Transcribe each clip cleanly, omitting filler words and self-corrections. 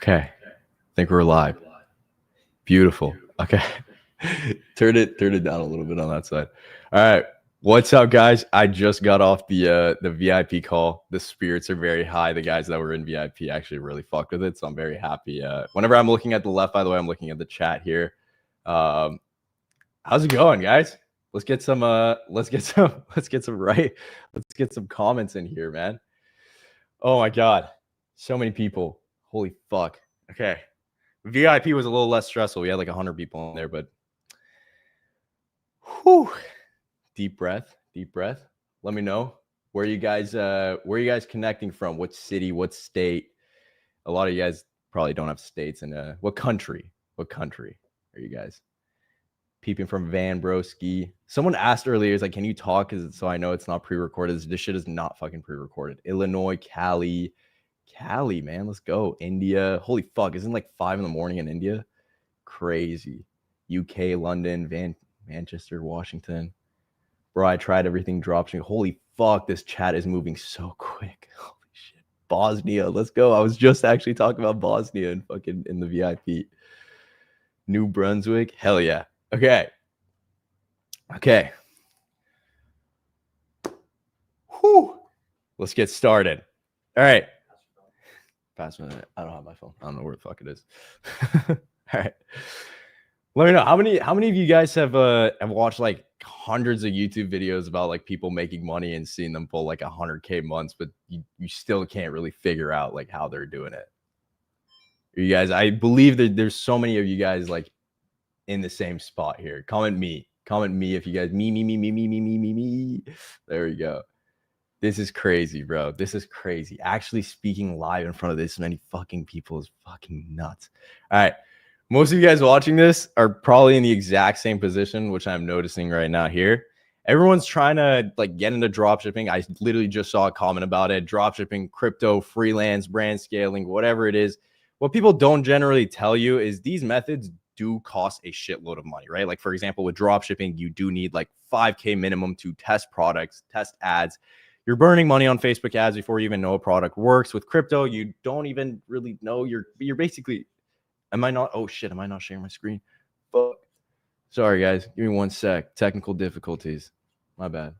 Okay. I think we're live. Beautiful. Okay. turn it down a little bit on that side. All right. What's up, guys? I just got off the VIP call. The spirits are very high. The guys that were in VIP actually really fucked with it, so I'm very happy. Whenever I'm looking at the left, by the way, I'm looking at the chat here. How's it going, guys? Let's get some comments in here, man. Oh my god. So many people. Holy fuck. Okay. VIP was a little less stressful. We had like 100 people in there, but whew. Deep breath. Let me know where you guys connecting from? What city? What state? A lot of you guys probably don't have states. And what country? What country are you guys? Peeping from Van Broski. Someone asked earlier, is like, can you talk? So I know it's not pre-recorded. This shit is not fucking pre-recorded. Illinois, Cali, man, let's go. India, holy fuck, isn't it like 5 a.m. in India? Crazy. UK, London, Manchester, Washington. Bro, I tried everything dropshipping. Holy fuck, this chat is moving so quick. Holy shit. Bosnia, let's go. I was just actually talking about Bosnia and fucking in the VIP. New Brunswick, hell yeah. Okay. Whew. Let's get started. All right. Pass me. I don't have my phone. I don't know where the fuck it is. All right. Let me know how many of you guys have watched like hundreds of YouTube videos about like people making money and seeing them pull like 100K months, but you still can't really figure out like how they're doing it. You guys, I believe that there's so many of you guys like in the same spot here. Comment me if you guys me. There we go. This is crazy, bro. This is crazy. Actually speaking live in front of this many fucking people is fucking nuts. All right. Most of you guys watching this are probably in the exact same position, which I'm noticing right now here. Everyone's trying to like get into dropshipping. I literally just saw a comment about it. Dropshipping, crypto, freelance, brand scaling, whatever it is. What people don't generally tell you is these methods do cost a shitload of money, right? Like for example, with dropshipping, you do need like 5K minimum to test products, test ads. You're burning money on Facebook ads before you even know a product works. With crypto, you don't even really know. You're basically, am I not? Oh shit, am I not sharing my screen? Fuck. Sorry guys, give me 1 sec. Technical difficulties. My bad.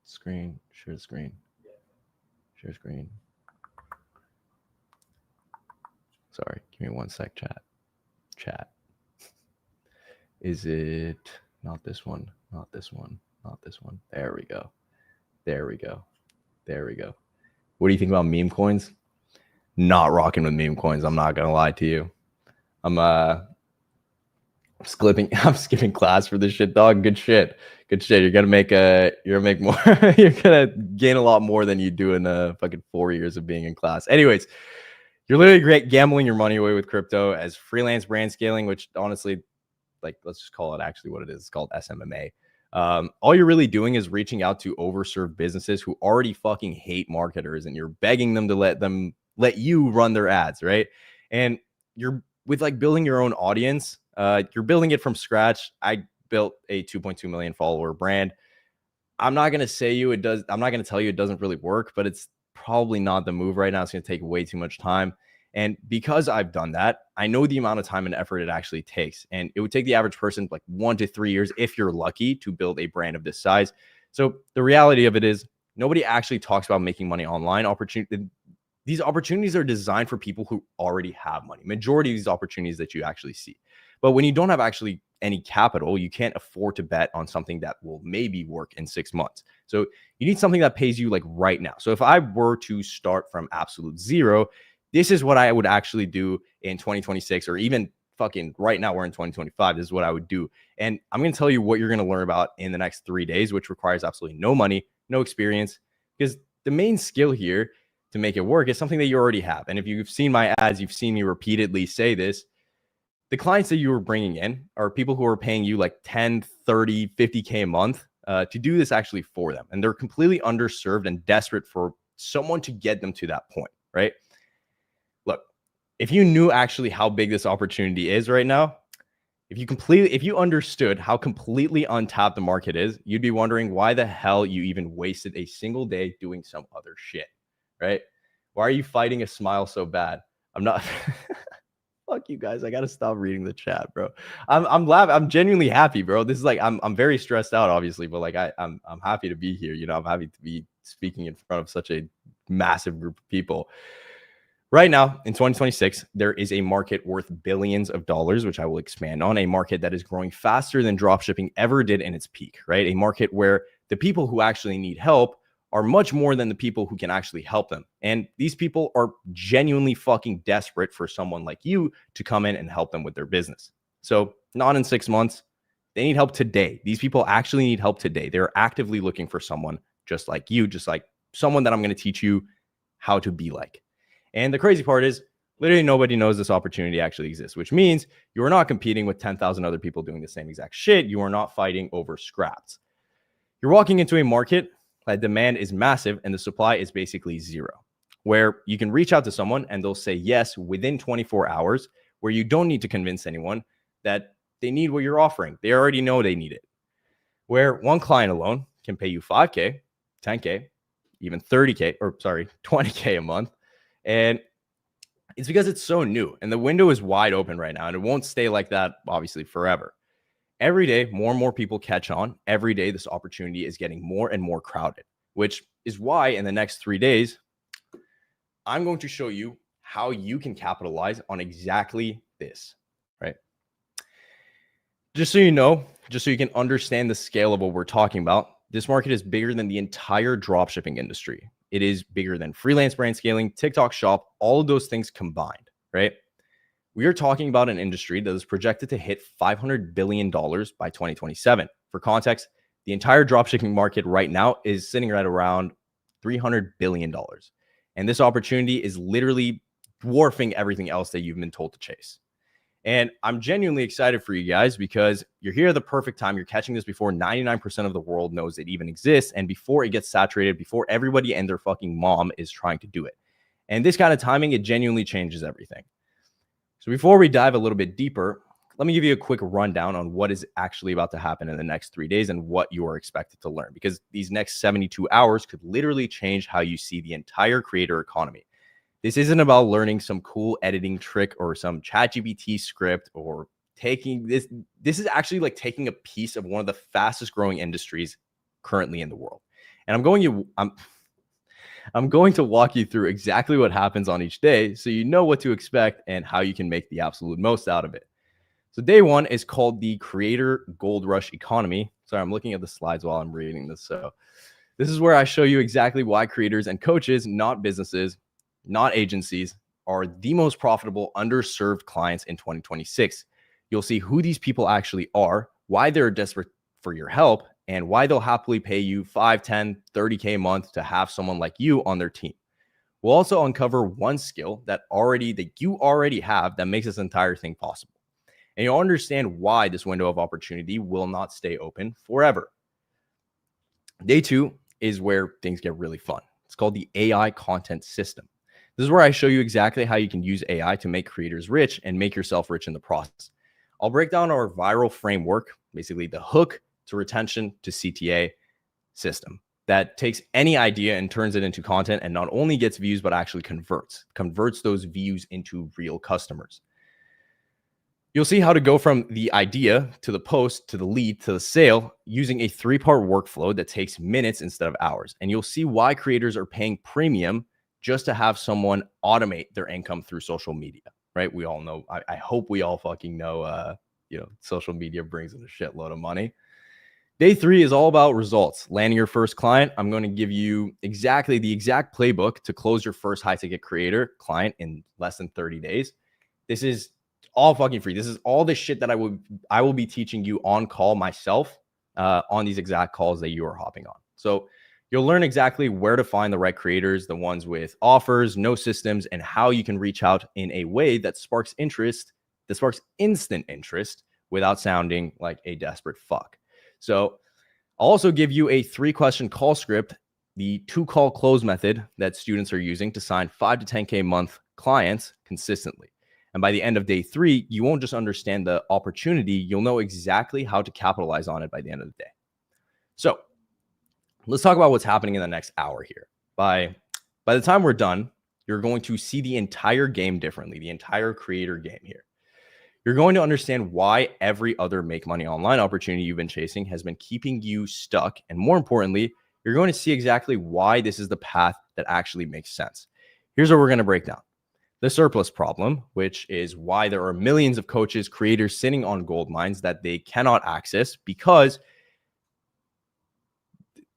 Screen, share screen. Share screen. Sorry, give me 1 sec, chat. Is it not this one? Not this one. Not this one. There we go. What do you think about meme coins? Not rocking with meme coins. I'm not gonna lie to you. I'm skipping class for this shit, dog. Good shit. You're gonna make more. You're gonna gain a lot more than you do in fucking 4 years of being in class. Anyways, you're literally gambling your money away with crypto as freelance brand scaling, which honestly, like, let's just call it actually what it is. It's called SMMA. All you're really doing is reaching out to overserved businesses who already fucking hate marketers, and you're begging them to let you run their ads, right? And you're with like building your own audience. You're building it from scratch. I built a 2.2 million follower brand. I'm not gonna tell you it doesn't really work, but it's probably not the move right now. It's gonna take way too much time. And because I've done that, I know the amount of time and effort it actually takes. And it would take the average person like 1 to 3 years, if you're lucky, to build a brand of this size. So the reality of it is nobody actually talks about making money online. These opportunities are designed for people who already have money. Majority of these opportunities that you actually see. But when you don't have actually any capital, you can't afford to bet on something that will maybe work in 6 months. So you need something that pays you like right now. So if I were to start from absolute zero, this is what I would actually do in 2026, or even fucking right now, we're in 2025. This is what I would do. And I'm going to tell you what you're going to learn about in the next 3 days, which requires absolutely no money, no experience, because the main skill here to make it work is something that you already have. And if you've seen my ads, you've seen me repeatedly say this. The clients that you are bringing in are people who are paying you like 10, 30, 50K a month to do this actually for them. And they're completely underserved and desperate for someone to get them to that point, right? Look, if you knew actually how big this opportunity is right now, if you understood how completely untapped the market is, you'd be wondering why the hell you even wasted a single day doing some other shit, right? Why are you fighting a smile so bad? I'm not. Fuck you guys. I gotta stop reading the chat, bro. I'm laughing. I'm genuinely happy, bro. This is like I'm very stressed out, obviously, but like I'm happy to be here. You know, I'm happy to be speaking in front of such a massive group of people. Right now, in 2026, there is a market worth billions of dollars, which I will expand on, a market that is growing faster than dropshipping ever did in its peak, right? A market where the people who actually need help are much more than the people who can actually help them. And these people are genuinely fucking desperate for someone like you to come in and help them with their business. So, not in 6 months. They need help today. These people actually need help today. They're actively looking for someone just like you, just like someone that I'm going to teach you how to be like. And the crazy part is literally nobody knows this opportunity actually exists, which means you are not competing with 10,000 other people doing the same exact shit. You are not fighting over scraps. You're walking into a market that demand is massive and the supply is basically zero, where you can reach out to someone and they'll say yes within 24 hours, where you don't need to convince anyone that they need what you're offering. They already know they need it. Where one client alone can pay you 5K, 10K, even 30K, or sorry, 20K a month. And it's because it's so new and the window is wide open right now and it won't stay like that, obviously, forever. Every day, more and more people catch on. Every day, this opportunity is getting more and more crowded, which is why in the next 3 days, I'm going to show you how you can capitalize on exactly this, right? Just so you know, just so you can understand the scale of what we're talking about, this market is bigger than the entire dropshipping industry. It is bigger than freelance brand scaling, TikTok shop, all of those things combined, right? We are talking about an industry that is projected to hit $500 billion by 2027. For context, the entire dropshipping market right now is sitting right around $300 billion. And this opportunity is literally dwarfing everything else that you've been told to chase. And I'm genuinely excited for you guys because you're here at the perfect time. You're catching this before 99% of the world knows it even exists and before it gets saturated, before everybody and their fucking mom is trying to do it. And this kind of timing, it genuinely changes everything. So before we dive a little bit deeper, let me give you a quick rundown on what is actually about to happen in the next 3 days and what you are expected to learn, because these next 72 hours could literally change how you see the entire creator economy. This isn't about learning some cool editing trick or some ChatGPT script or taking this. This is actually like taking a piece of one of the fastest growing industries currently in the world. And I'm going to walk you through exactly what happens on each day so you know what to expect and how you can make the absolute most out of it. So day one is called the Creator Gold Rush Economy. Sorry, I'm looking at the slides while I'm reading this. So this is where I show you exactly why creators and coaches, not businesses, not agencies, are the most profitable underserved clients in 2026. You'll see who these people actually are, why they're desperate for your help, and why they'll happily pay you 5, 10, 30K a month to have someone like you on their team. We'll also uncover one skill that you already have that makes this entire thing possible. And you'll understand why this window of opportunity will not stay open forever. Day two is where things get really fun. It's called the AI content system. This is where I show you exactly how you can use AI to make creators rich and make yourself rich in the process. I'll break down our viral framework, basically the hook to retention to CTA system that takes any idea and turns it into content and not only gets views, but actually converts those views into real customers. You'll see how to go from the idea to the post to the lead to the sale using a 3-part workflow that takes minutes instead of hours. And you'll see why creators are paying premium just to have someone automate their income through social media, right? We all know, I hope we all fucking know, social media brings in a shitload of money. Day three is all about results. Landing your first client. I'm going to give you the exact playbook to close your first high ticket creator client in less than 30 days. This is all fucking free. This is all the shit that I will be teaching you on call myself on these exact calls that you are hopping on. So you'll learn exactly where to find the right creators, the ones with offers, no systems, and how you can reach out in a way that sparks instant interest without sounding like a desperate fuck. So I'll also give you a 3-question call script, the 2-call close method that students are using to sign 5 to 10K a month clients consistently. And by the end of day 3, you won't just understand the opportunity, you'll know exactly how to capitalize on it by the end of the day. So let's talk about what's happening in the next hour here. By the time we're done, you're going to see the entire game differently, the entire creator game here. You're going to understand why every other make money online opportunity you've been chasing has been keeping you stuck. And more importantly, you're going to see exactly why this is the path that actually makes sense. Here's what we're going to break down. The surplus problem, which is why there are millions of coaches, creators sitting on gold mines that they cannot access because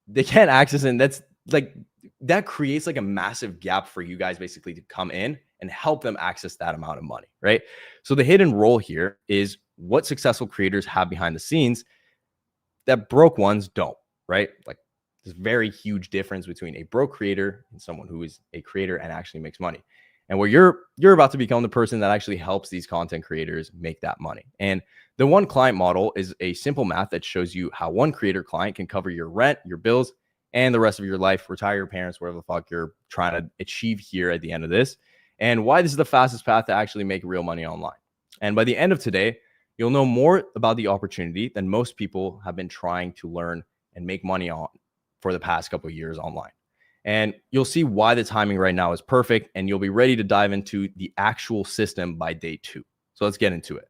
they can't access it. And that's like, that creates like a massive gap for you guys basically to come in and help them access that amount of money, right? So the hidden role here is what successful creators have behind the scenes that broke ones don't, right? Like there's a very huge difference between a broke creator and someone who is a creator and actually makes money. And where you're about to become the person that actually helps these content creators make that money. And the one client model is a simple math that shows you how one creator client can cover your rent, your bills, and the rest of your life, retire your parents, whatever the fuck you're trying to achieve here at the end of this, and why this is the fastest path to actually make real money online. And by the end of today, you'll know more about the opportunity than most people have been trying to learn and make money on for the past couple of years online. And you'll see why the timing right now is perfect, and you'll be ready to dive into the actual system by day 2. So let's get into it.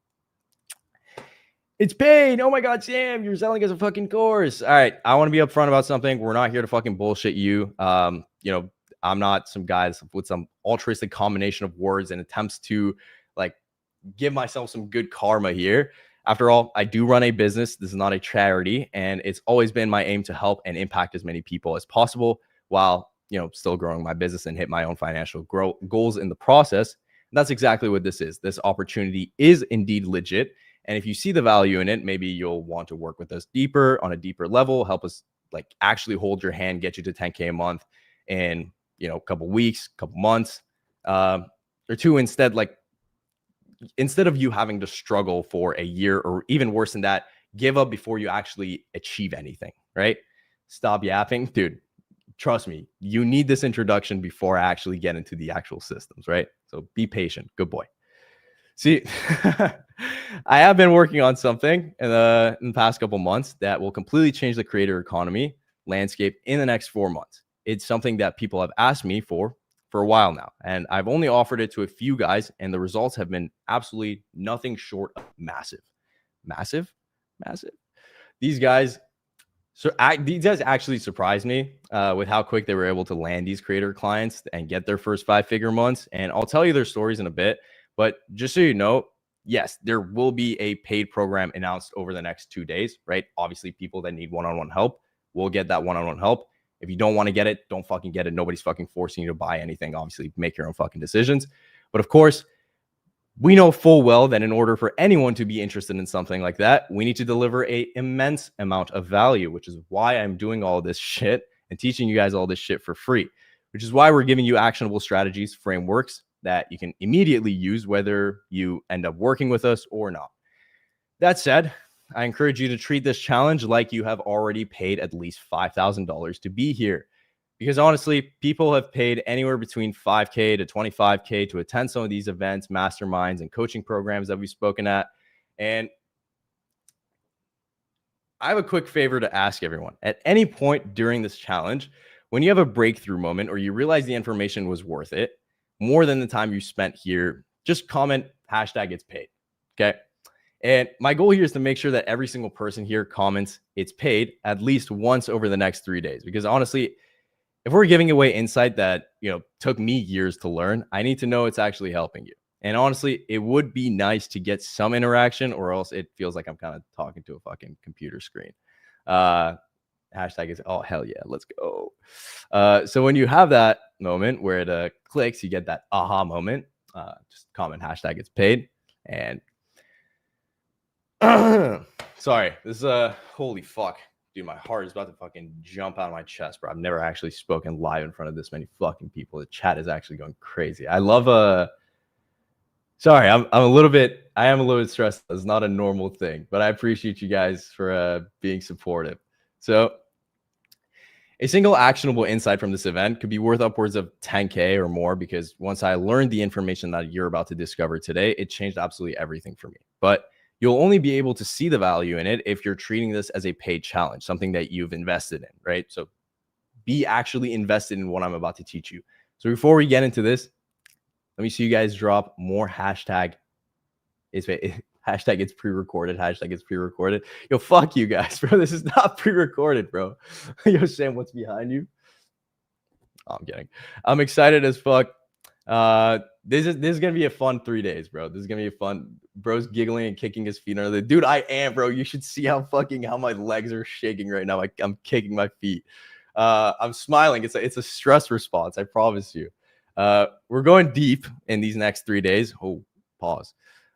It's paid. Oh my God, Sam, you're selling us a fucking course. All right. I want to be upfront about something. We're not here to fucking bullshit you. I'm not some guy with some altruistic combination of words and attempts to like give myself some good karma here. After all, I do run a business. This is not a charity. And it's always been my aim to help and impact as many people as possible while, still growing my business and hit my own financial goals in the process. And that's exactly what this is. This opportunity is indeed legit. And if you see the value in it, maybe you'll want to work with us deeper on a deeper level, help us like actually hold your hand, get you to 10K a month in, a couple weeks, couple months, or 2 instead, like instead of you having to struggle for a year or even worse than that, give up before you actually achieve anything, right? Stop yapping. Dude, trust me, you need this introduction before I actually get into the actual systems, right? So be patient. Good boy. See, I have been working on something in the past couple months that will completely change the creator economy landscape in the next 4 months. It's something that people have asked me for a while now, and I've only offered it to a few guys, and the results have been absolutely nothing short of massive. These guys actually surprised me with how quick they were able to land these creator clients and get their first 5-figure months. And I'll tell you their stories in a bit. But just so you know, yes, there will be a paid program announced over the next 2 days, right? Obviously, people that need one-on-one help will get that one-on-one help. If you don't want to get it, don't fucking get it. Nobody's fucking forcing you to buy anything. Obviously, make your own fucking decisions. But of course, we know full well that in order for anyone to be interested in something like that, we need to deliver an immense amount of value, which is why I'm doing all this shit and teaching you guys all this shit for free, which is why we're giving you actionable strategies, frameworks that you can immediately use, whether you end up working with us or not. That said, I encourage you to treat this challenge like you have already paid at least $5,000 to be here. Because honestly, people have paid anywhere between $5K to $25K to attend some of these events, masterminds, and coaching programs that we've spoken at. And I have a quick favor to ask everyone. At any point during this challenge, when you have a breakthrough moment or you realize the information was worth it, more than the time you spent here, just comment #getspaid. Okay. And my goal here is to make sure that every single person here comments it's paid at least once over the next 3 days. Because honestly, if we're giving away insight that, took me years to learn, I need to know it's actually helping you. And honestly, it would be nice to get some interaction, or else it feels like I'm kind of talking to a fucking computer screen. Is, oh, hell yeah, let's go. So when you have that moment where it clicks, you get that aha moment, just comment #getspaid. And sorry, this is holy fuck. Dude, my heart is about to fucking jump out of my chest, bro. I've never actually spoken live in front of this many fucking people. The chat is actually going crazy. I love sorry, I am a little bit stressed. It's not a normal thing, but I appreciate you guys for being supportive. So a single actionable insight from this event could be worth upwards of 10K or more, because once I learned the information that you're about to discover today, it changed absolutely everything for me. But you'll only be able to see the value in it if you're treating this as a paid challenge, something that you've invested in, right? So be actually invested in what I'm about to teach you. So before we get into this, let me see you guys drop more hashtag. Hashtag it's pre-recorded. Hashtag it's pre-recorded. Yo, fuck you guys, bro. This is not pre-recorded, bro. Yo, Sam, what's behind you? Oh, I'm kidding. I'm excited as fuck. This is gonna be a fun 3 days, bro. This is gonna be a fun. Bro's giggling and kicking his feet under the dude. I am, bro. You should see how my legs are shaking right now. I'm kicking my feet. I'm smiling. It's a stress response. I promise you. We're going deep in these next 3 days. Oh, pause.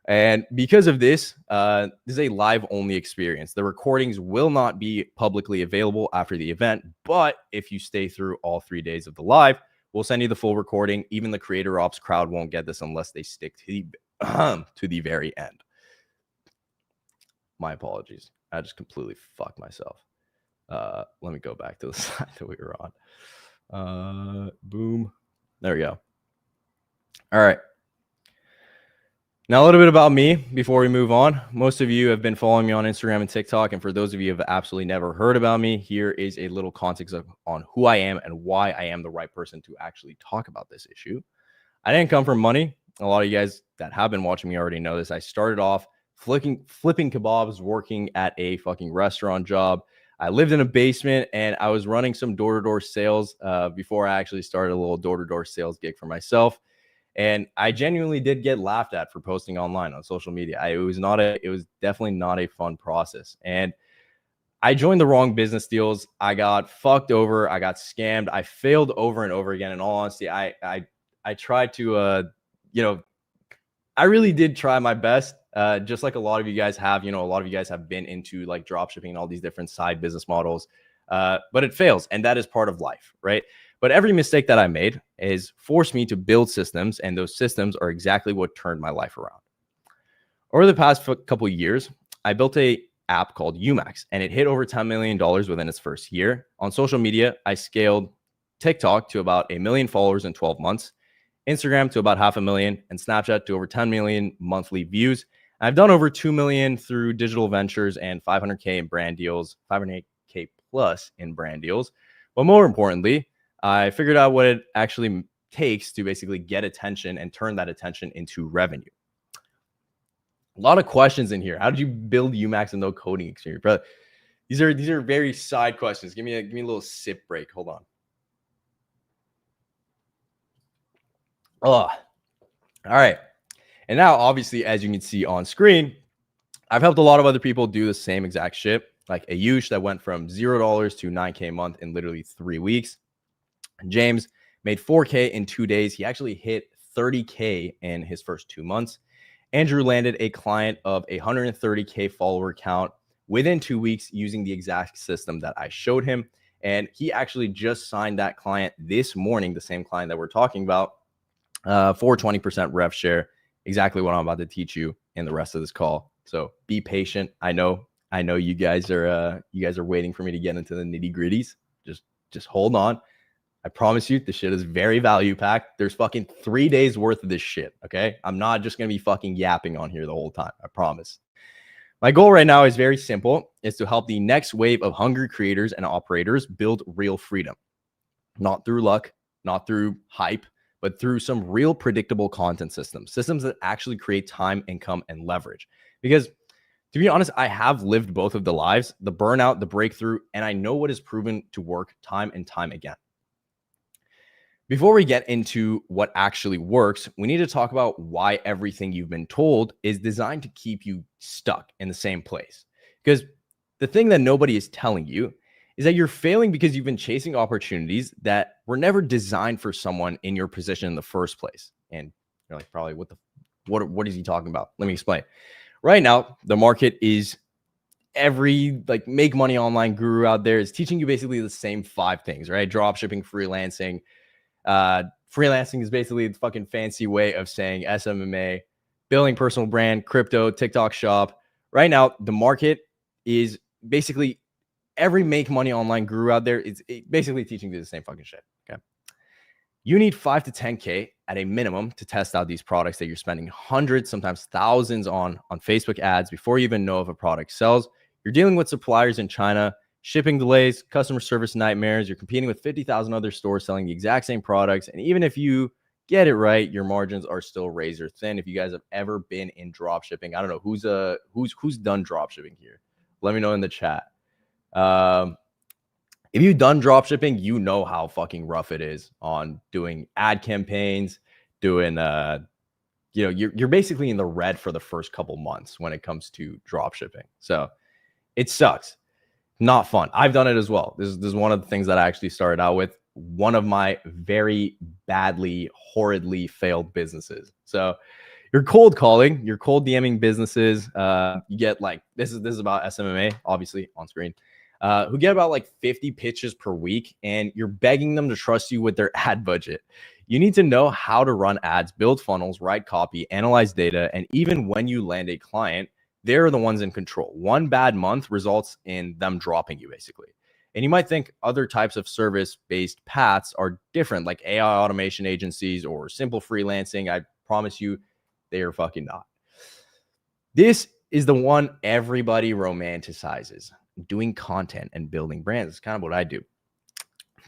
And because of this, this is a live only experience. The recordings will not be publicly available after the event, but if you stay through all 3 days of the live, we'll send you the full recording. Even the Creator Ops crowd won't get this unless they stick to the very end. My apologies. I just completely fucked myself. Let me go back to the slide that we were on. Boom. There we go. All right. Now, a little bit about me before we move on. Most of you have been following me on Instagram and TikTok. And for those of you who have absolutely never heard about me, here is a little context on who I am and why I am the right person to actually talk about this issue. I didn't come from money. A lot of you guys that have been watching me already know this. I started off flipping kebabs, working at a fucking restaurant job. I lived in a basement and I was running some door-to-door sales before I actually started a little door-to-door sales gig for myself. And I genuinely did get laughed at for posting online on social media. It was definitely not a fun process. And I joined the wrong business deals. I got fucked over. I got scammed. I failed over and over again. In all honesty, I tried to, I really did try my best. Just like a lot of you guys have, a lot of you guys have been into like drop shipping and all these different side business models. But it fails. And that is part of life, right? But every mistake that I made is forced me to build systems, and those systems are exactly what turned my life around. Over the past couple of years, I built a app called Umax, and it hit over $10 million within its first year. On social media, I scaled TikTok to about 1 million followers in 12 months, Instagram to about 500,000, and Snapchat to over 10 million monthly views. I've done over 2 million through digital ventures and 500K in brand deals, 500K plus in brand deals. But more importantly, I figured out what it actually takes to basically get attention and turn that attention into revenue. A lot of questions in here. How did you build Umax and no coding experience? Bro, these are very side questions. Give me a little sip break. Hold on. Oh, all right. And now, obviously, as you can see on screen, I've helped a lot of other people do the same exact shit. Like Ayush that went from $0 to 9K a month in literally 3 weeks. James made 4K in 2 days. He actually hit 30K in his first 2 months. Andrew landed a client of 130K follower count within 2 weeks using the exact system that I showed him. And he actually just signed that client this morning, the same client that we're talking about, for 20% rev share. Exactly what I'm about to teach you in the rest of this call. So be patient. I know you guys are waiting for me to get into the nitty gritties. Just hold on. I promise you, this shit is very value packed. There's fucking 3 days worth of this shit. Okay. I'm not just going to be fucking yapping on here the whole time. I promise. My goal right now is very simple. It's to help the next wave of hungry creators and operators build real freedom, not through luck, not through hype, but through some real predictable content systems that actually create time, income, and leverage. Because to be honest, I have lived both of the lives, the burnout, the breakthrough, and I know what is proven to work time and time again. Before we get into what actually works, we need to talk about why everything you've been told is designed to keep you stuck in the same place. Because the thing that nobody is telling you is that you're failing because you've been chasing opportunities that were never designed for someone in your position in the first place. And you're like, probably, what is he talking about? Let me explain. Right now, the market is every like make money online guru out there is teaching you basically the same 5 things, right? Drop shipping, freelancing. Freelancing is basically the fucking fancy way of saying SMMA, building personal brand, crypto, TikTok shop. Right now, the market is basically every make money online guru out there is basically teaching you the same fucking shit. Okay. You need 5 to 10K at a minimum to test out these products that you're spending hundreds, sometimes thousands on Facebook ads before you even know if a product sells. You're dealing with suppliers in China. shipping delays, customer service nightmares. You're competing with 50,000 other stores selling the exact same products. And even if you get it right, your margins are still razor thin. If you guys have ever been in drop shipping, I don't know who's done drop shipping here. Let me know in the chat. If you've done drop shipping, you know how fucking rough it is on doing ad campaigns, doing you're basically in the red for the first couple months when it comes to drop shipping. So it sucks. Not fun. I've done it as well. This is one of the things that I actually started out with. One of my very badly, horridly failed businesses. So you're cold calling, you're cold DMing businesses. You get like, this is about SMMA, obviously on screen, who get about like 50 pitches per week, and you're begging them to trust you with their ad budget. You need to know how to run ads, build funnels, write copy, analyze data, and even when you land a client, they're the ones in control. One bad month results in them dropping you, basically. And you might think other types of service-based paths are different, like AI automation agencies or simple freelancing. I promise you, they are fucking not. This is the one everybody romanticizes. Doing content and building brands is kind of what I do.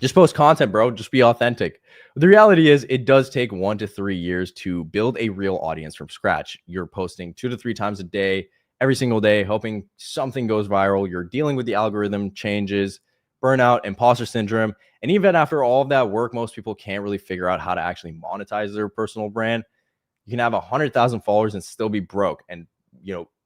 Just post content, bro. Just be authentic. The reality is it does take 1 to 3 years to build a real audience from scratch. You're posting 2 to 3 times a day, every single day, hoping something goes viral. You're dealing with the algorithm changes, burnout, imposter syndrome. And even after all of that work, most people can't really figure out how to actually monetize their personal brand. You can have 100,000 followers and still be broke. And,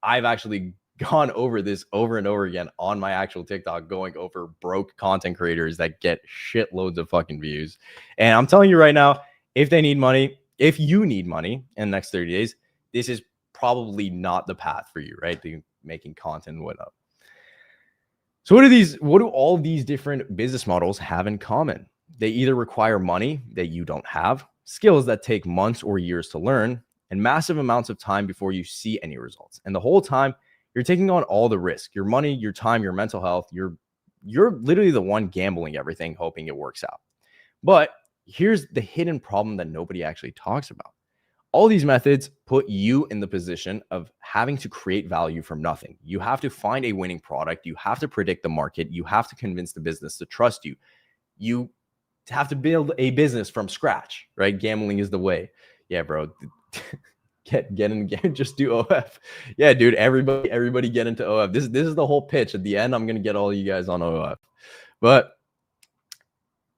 I've actually gone over this over and over again on my actual TikTok, going over broke content creators that get shitloads of fucking views. And I'm telling you right now, if you need money in the next 30 days, this is probably not the path for you, right? Making content and whatnot. So what do all these different business models have in common? They either require money that you don't have, skills that take months or years to learn, and massive amounts of time before you see any results. And the whole time, you're taking on all the risk, your money, your time, your mental health. You're literally the one gambling everything, hoping it works out. But here's the hidden problem that nobody actually talks about. All these methods put you in the position of having to create value from nothing. You have to find a winning product. You have to predict the market. You have to convince the business to trust you. You have to build a business from scratch, right? Gambling is the way. Yeah, bro. Get in the game, just do OF. Yeah, dude, everybody get into OF. This is the whole pitch. At the end, I'm gonna get all you guys on OF. But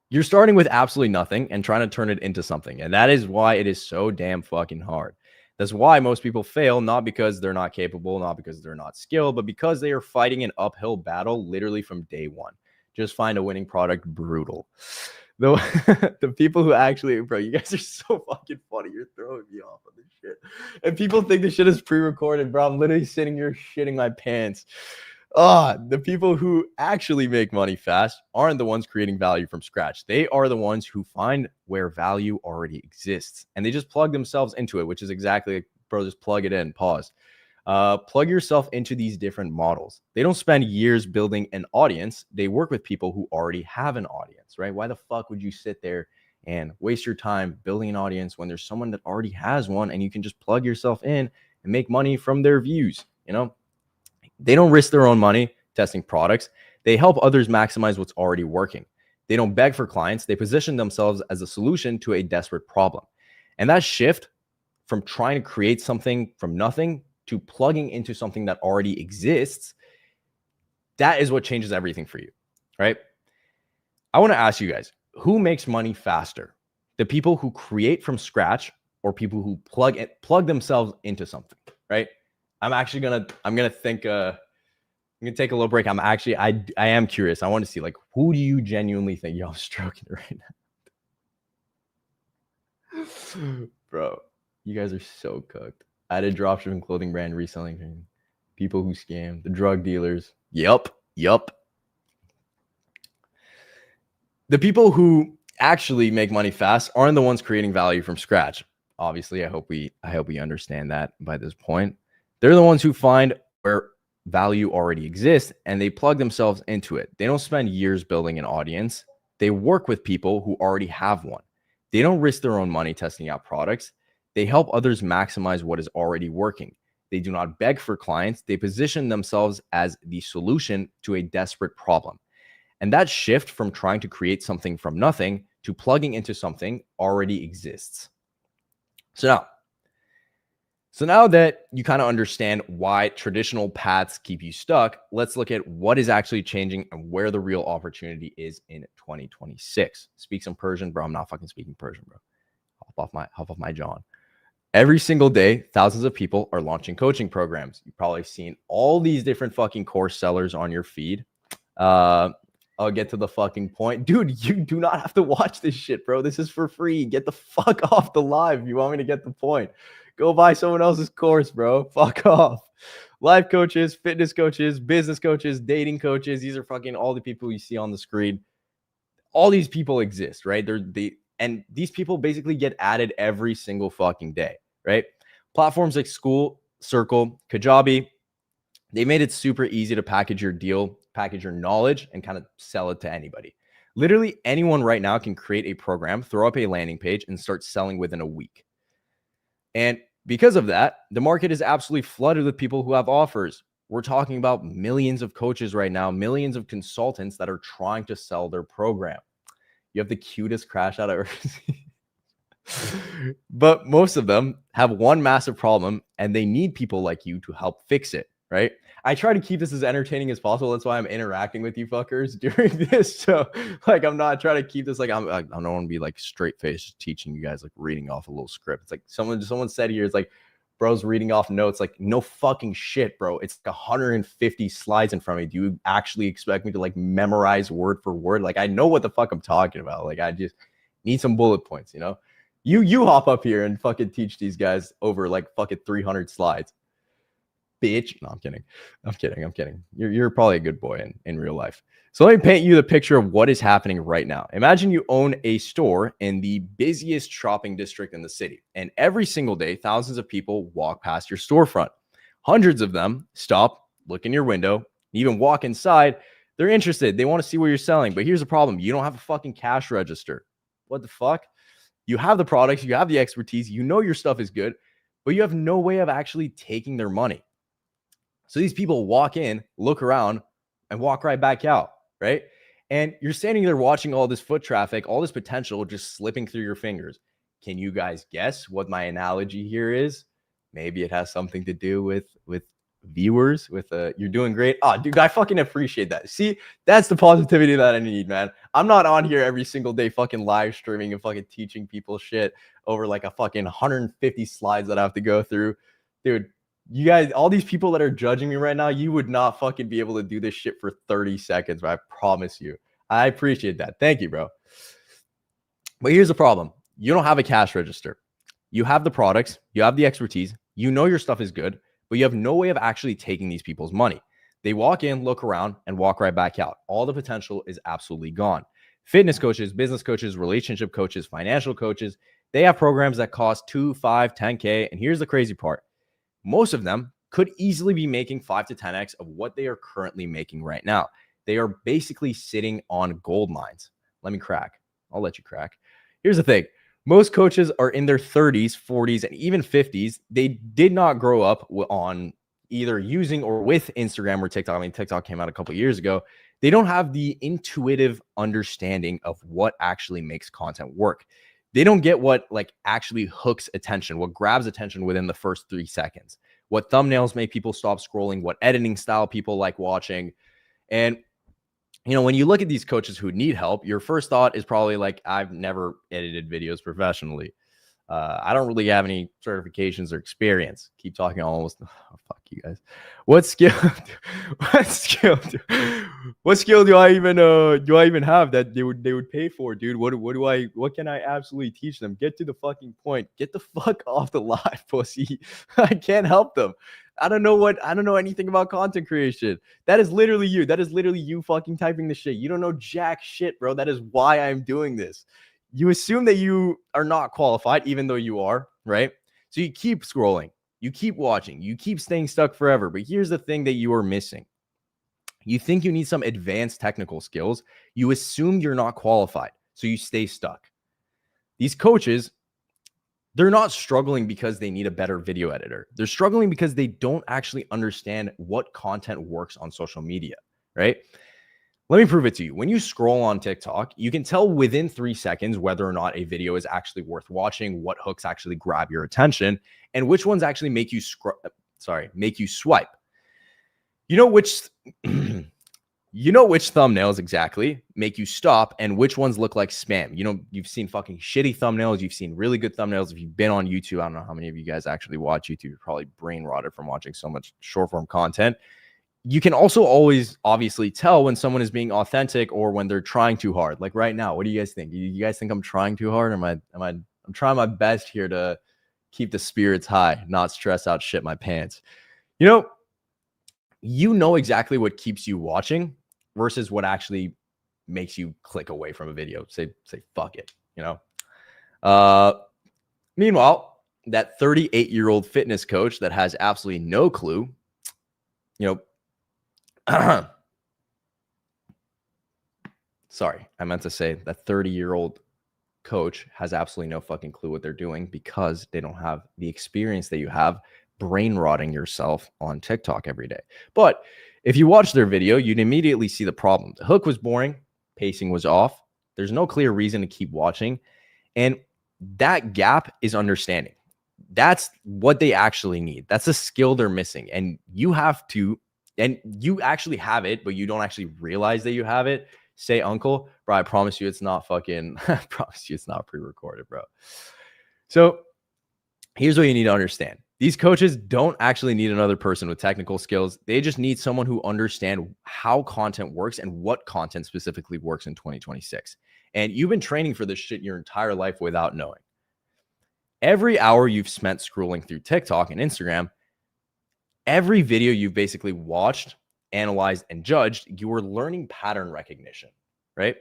you're starting with absolutely nothing and trying to turn it into something. And that is why it is so damn fucking hard. That's why most people fail, not because they're not capable, not because they're not skilled, but because they are fighting an uphill battle literally from day one. Just find a winning product, brutal. Though the people who actually, bro, you guys are so fucking funny. You're throwing me off on this shit. And people think this shit is pre-recorded, bro. I'm literally sitting here shitting my pants. The people who actually make money fast aren't the ones creating value from scratch. They are the ones who find where value already exists. And they just plug themselves into it, which is exactly, bro, just plug it in, pause. Plug yourself into these different models. They don't spend years building an audience. They work with people who already have an audience, right? Why the fuck would you sit there and waste your time building an audience when there's someone that already has one and you can just plug yourself in and make money from their views? They don't risk their own money testing products. They help others maximize what's already working. They don't beg for clients. They position themselves as a solution to a desperate problem. And that shift from trying to create something from nothing to plugging into something that already exists, that is what changes everything for you, right? I want to ask you guys, who makes money faster? The people who create from scratch or people who plug themselves into something, right? I'm gonna take a little break. I am curious. I want to see, like, who do you genuinely think? Yo, I'm stroking it right now. Bro, you guys are so cooked. I had a dropshipping clothing brand reselling people who scam, the drug dealers. Yup. The people who actually make money fast aren't the ones creating value from scratch. Obviously, I hope we understand that by this point. They're the ones who find where value already exists and they plug themselves into it. They don't spend years building an audience. They work with people who already have one. They don't risk their own money testing out products. They help others maximize what is already working. They do not beg for clients. They position themselves as the solution to a desperate problem. And that shift from trying to create something from nothing to plugging into something already exists. So now that you kind of understand why traditional paths keep you stuck, let's look at what is actually changing and where the real opportunity is in 2026. Speak some Persian, bro. I'm not fucking speaking Persian, bro. Hop off my John. Every single day, thousands of people are launching coaching programs. You've probably seen all these different fucking course sellers on your feed. I'll get to the fucking point. Dude, you do not have to watch this shit, bro. This is for free. Get the fuck off the live if you want me to get the point. Go buy someone else's course, bro. Fuck off. Life coaches, fitness coaches, business coaches, dating coaches. These are fucking all the people you see on the screen. All these people exist, right? And these people basically get added every single fucking day, right? Platforms like School, Circle, Kajabi, they made it super easy to package your deal, package your knowledge, and kind of sell it to anybody. Literally anyone right now can create a program, throw up a landing page, and start selling within a week. And because of that, the market is absolutely flooded with people who have offers. We're talking about millions of coaches right now, millions of consultants that are trying to sell their program. You have the cutest crash out I've ever seen. But most of them have one massive problem, and they need people like you to help fix it, right? I try to keep this as entertaining as possible. That's why I'm interacting with you fuckers during this. So like, I'm not trying to keep this like, I don't want to be like straight faced teaching you guys, like reading off a little script. It's like someone said here, it's like, bro's reading off notes. Like, no fucking shit, bro. It's like 150 slides in front of me. Do you actually expect me to like memorize word for word? Like, I know what the fuck I'm talking about. Like, I just need some bullet points, you know? You hop up here and fucking teach these guys over like fucking 300 slides. Bitch. No, I'm kidding. You're probably a good boy in real life. So let me paint you the picture of what is happening right now. Imagine you own a store in the busiest shopping district in the city, and every single day, thousands of people walk past your storefront. Hundreds of them stop, look in your window, even walk inside. They're interested. They want to see what you're selling. But here's the problem. You don't have a fucking cash register. What the fuck? You have the products, you have the expertise, you know your stuff is good, but you have no way of actually taking their money. So these people walk in, look around, and walk right back out, right? And you're standing there watching all this foot traffic, all this potential just slipping through your fingers. Can you guys guess what my analogy here is? Maybe it has something to do with viewers, with you're doing great. Oh, dude, I fucking appreciate that. See, that's the positivity that I need, man. I'm not on here every single day fucking live streaming and fucking teaching people shit over like a fucking 150 slides that I have to go through. Dude, you guys, all these people that are judging me right now, you would not fucking be able to do this shit for 30 seconds, but I promise you. I appreciate that. Thank you, bro. But here's the problem. You don't have a cash register. You have the products, you have the expertise, you know your stuff is good, but you have no way of actually taking these people's money. They walk in, look around, and walk right back out. All the potential is absolutely gone. Fitness coaches, business coaches, relationship coaches, financial coaches, they have programs that cost 2, 5, 10K. And here's the crazy part. Most of them could easily be making 5 to 10x of what they are currently making right now. They are basically sitting on gold mines. Let me crack. I'll let you crack. Here's the thing. Most coaches are in their 30s, 40s, and even 50s. They did not grow up on either using or with Instagram or TikTok. I mean, TikTok came out a couple of years ago. They don't have the intuitive understanding of what actually makes content work. They don't get what like actually hooks attention, what grabs attention within the first 3 seconds, what thumbnails make people stop scrolling, what editing style people like watching. And, you know, when you look at these coaches who need help, your first thought is probably like, I've never edited videos professionally. I don't really have any certifications or experience. Keep talking almost. Oh, fuck you guys. What skill do I even have that they would pay for, dude? What can I absolutely teach them? Get to the fucking point. Get the fuck off the live, pussy. I can't help them. I don't know anything about content creation. That is literally you. That is literally you fucking typing the shit. You don't know jack shit, bro. That is why I'm doing this. You assume that you are not qualified, even though you are, right? So you keep scrolling, you keep watching, you keep staying stuck forever. But here's the thing that you are missing. You think you need some advanced technical skills. You assume you're not qualified, so you stay stuck. These coaches, they're not struggling because they need a better video editor. They're struggling because they don't actually understand what content works on social media, right? Let me prove it to you. When you scroll on TikTok, you can tell within 3 seconds whether or not a video is actually worth watching, what hooks actually grab your attention, and which ones actually make you swipe. You know which thumbnails exactly make you stop and which ones look like spam. You've seen fucking shitty thumbnails. You've seen really good thumbnails. If you've been on YouTube, I don't know how many of you guys actually watch YouTube. You're probably brain rotted from watching so much short form content. You can also always obviously tell when someone is being authentic or when they're trying too hard. Like right now, what do you guys think? You guys think I'm trying too hard? I'm trying my best here to keep the spirits high, not stress out shit my pants. You know exactly what keeps you watching versus what actually makes you click away from a video. Say fuck it, Meanwhile, that 38-year-old fitness coach that has absolutely no clue, sorry, I meant to say that 30-year-old coach has absolutely no fucking clue what they're doing because they don't have the experience that you have brain rotting yourself on TikTok every day. But if you watch their video, you'd immediately see the problem. The hook was boring, pacing was off. There's no clear reason to keep watching. And that gap is understanding. That's what they actually need. That's a skill they're missing. And you actually have it, but you don't actually realize that you have it. Say, uncle, bro, I promise you it's not fucking, I promise you it's not pre-recorded, bro. So here's what you need to understand. These coaches don't actually need another person with technical skills. They just need someone who understands how content works and what content specifically works in 2026. And you've been training for this shit your entire life without knowing. Every hour you've spent scrolling through TikTok and Instagram, every video you've basically watched, analyzed, and judged, you are learning pattern recognition, right?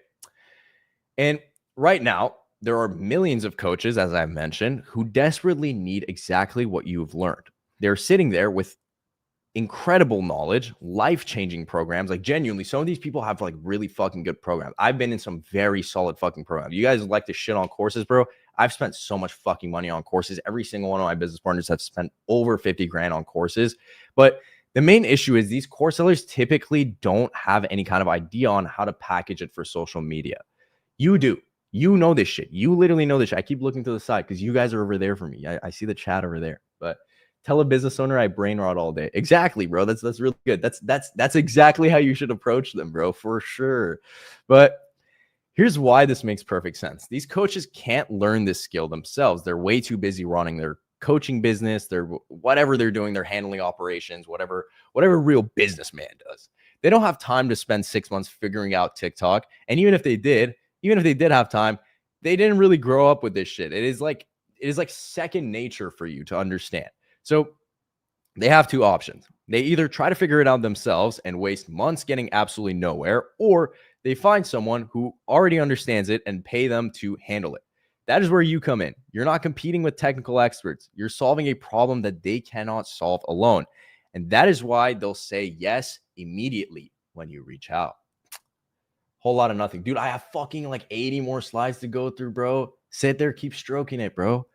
And right now, there are millions of coaches, as I mentioned, who desperately need exactly what you've learned. They're sitting there with incredible knowledge, life-changing programs. Like genuinely, some of these people have like really fucking good programs. I've been in some very solid fucking programs. You guys like to shit on courses, bro. I've spent so much fucking money on courses. Every single one of my business partners have spent over 50 grand on courses. But the main issue is these course sellers typically don't have any kind of idea on how to package it for social media. You do. You know this shit. You literally know this shit. I keep looking to the side because you guys are over there for me. I see the chat over there. But tell a business owner I brain rot all day. Exactly, bro. That's really good. That's exactly how you should approach them, bro, for sure. But here's why this makes perfect sense. These coaches can't learn this skill themselves. They're way too busy running their coaching business. They're whatever they're doing. They're handling operations, whatever real businessman does. They don't have time to spend 6 months figuring out TikTok. And even if they did have time, they didn't really grow up with this shit. It is like second nature for you to understand. So they have two options. They either try to figure it out themselves and waste months getting absolutely nowhere, or they find someone who already understands it and pay them to handle it. That is where you come in. You're not competing with technical experts. You're solving a problem that they cannot solve alone. And that is why they'll say yes immediately when you reach out. Whole lot of nothing. Dude, I have fucking like 80 more slides to go through, bro. Sit there, keep stroking it, bro.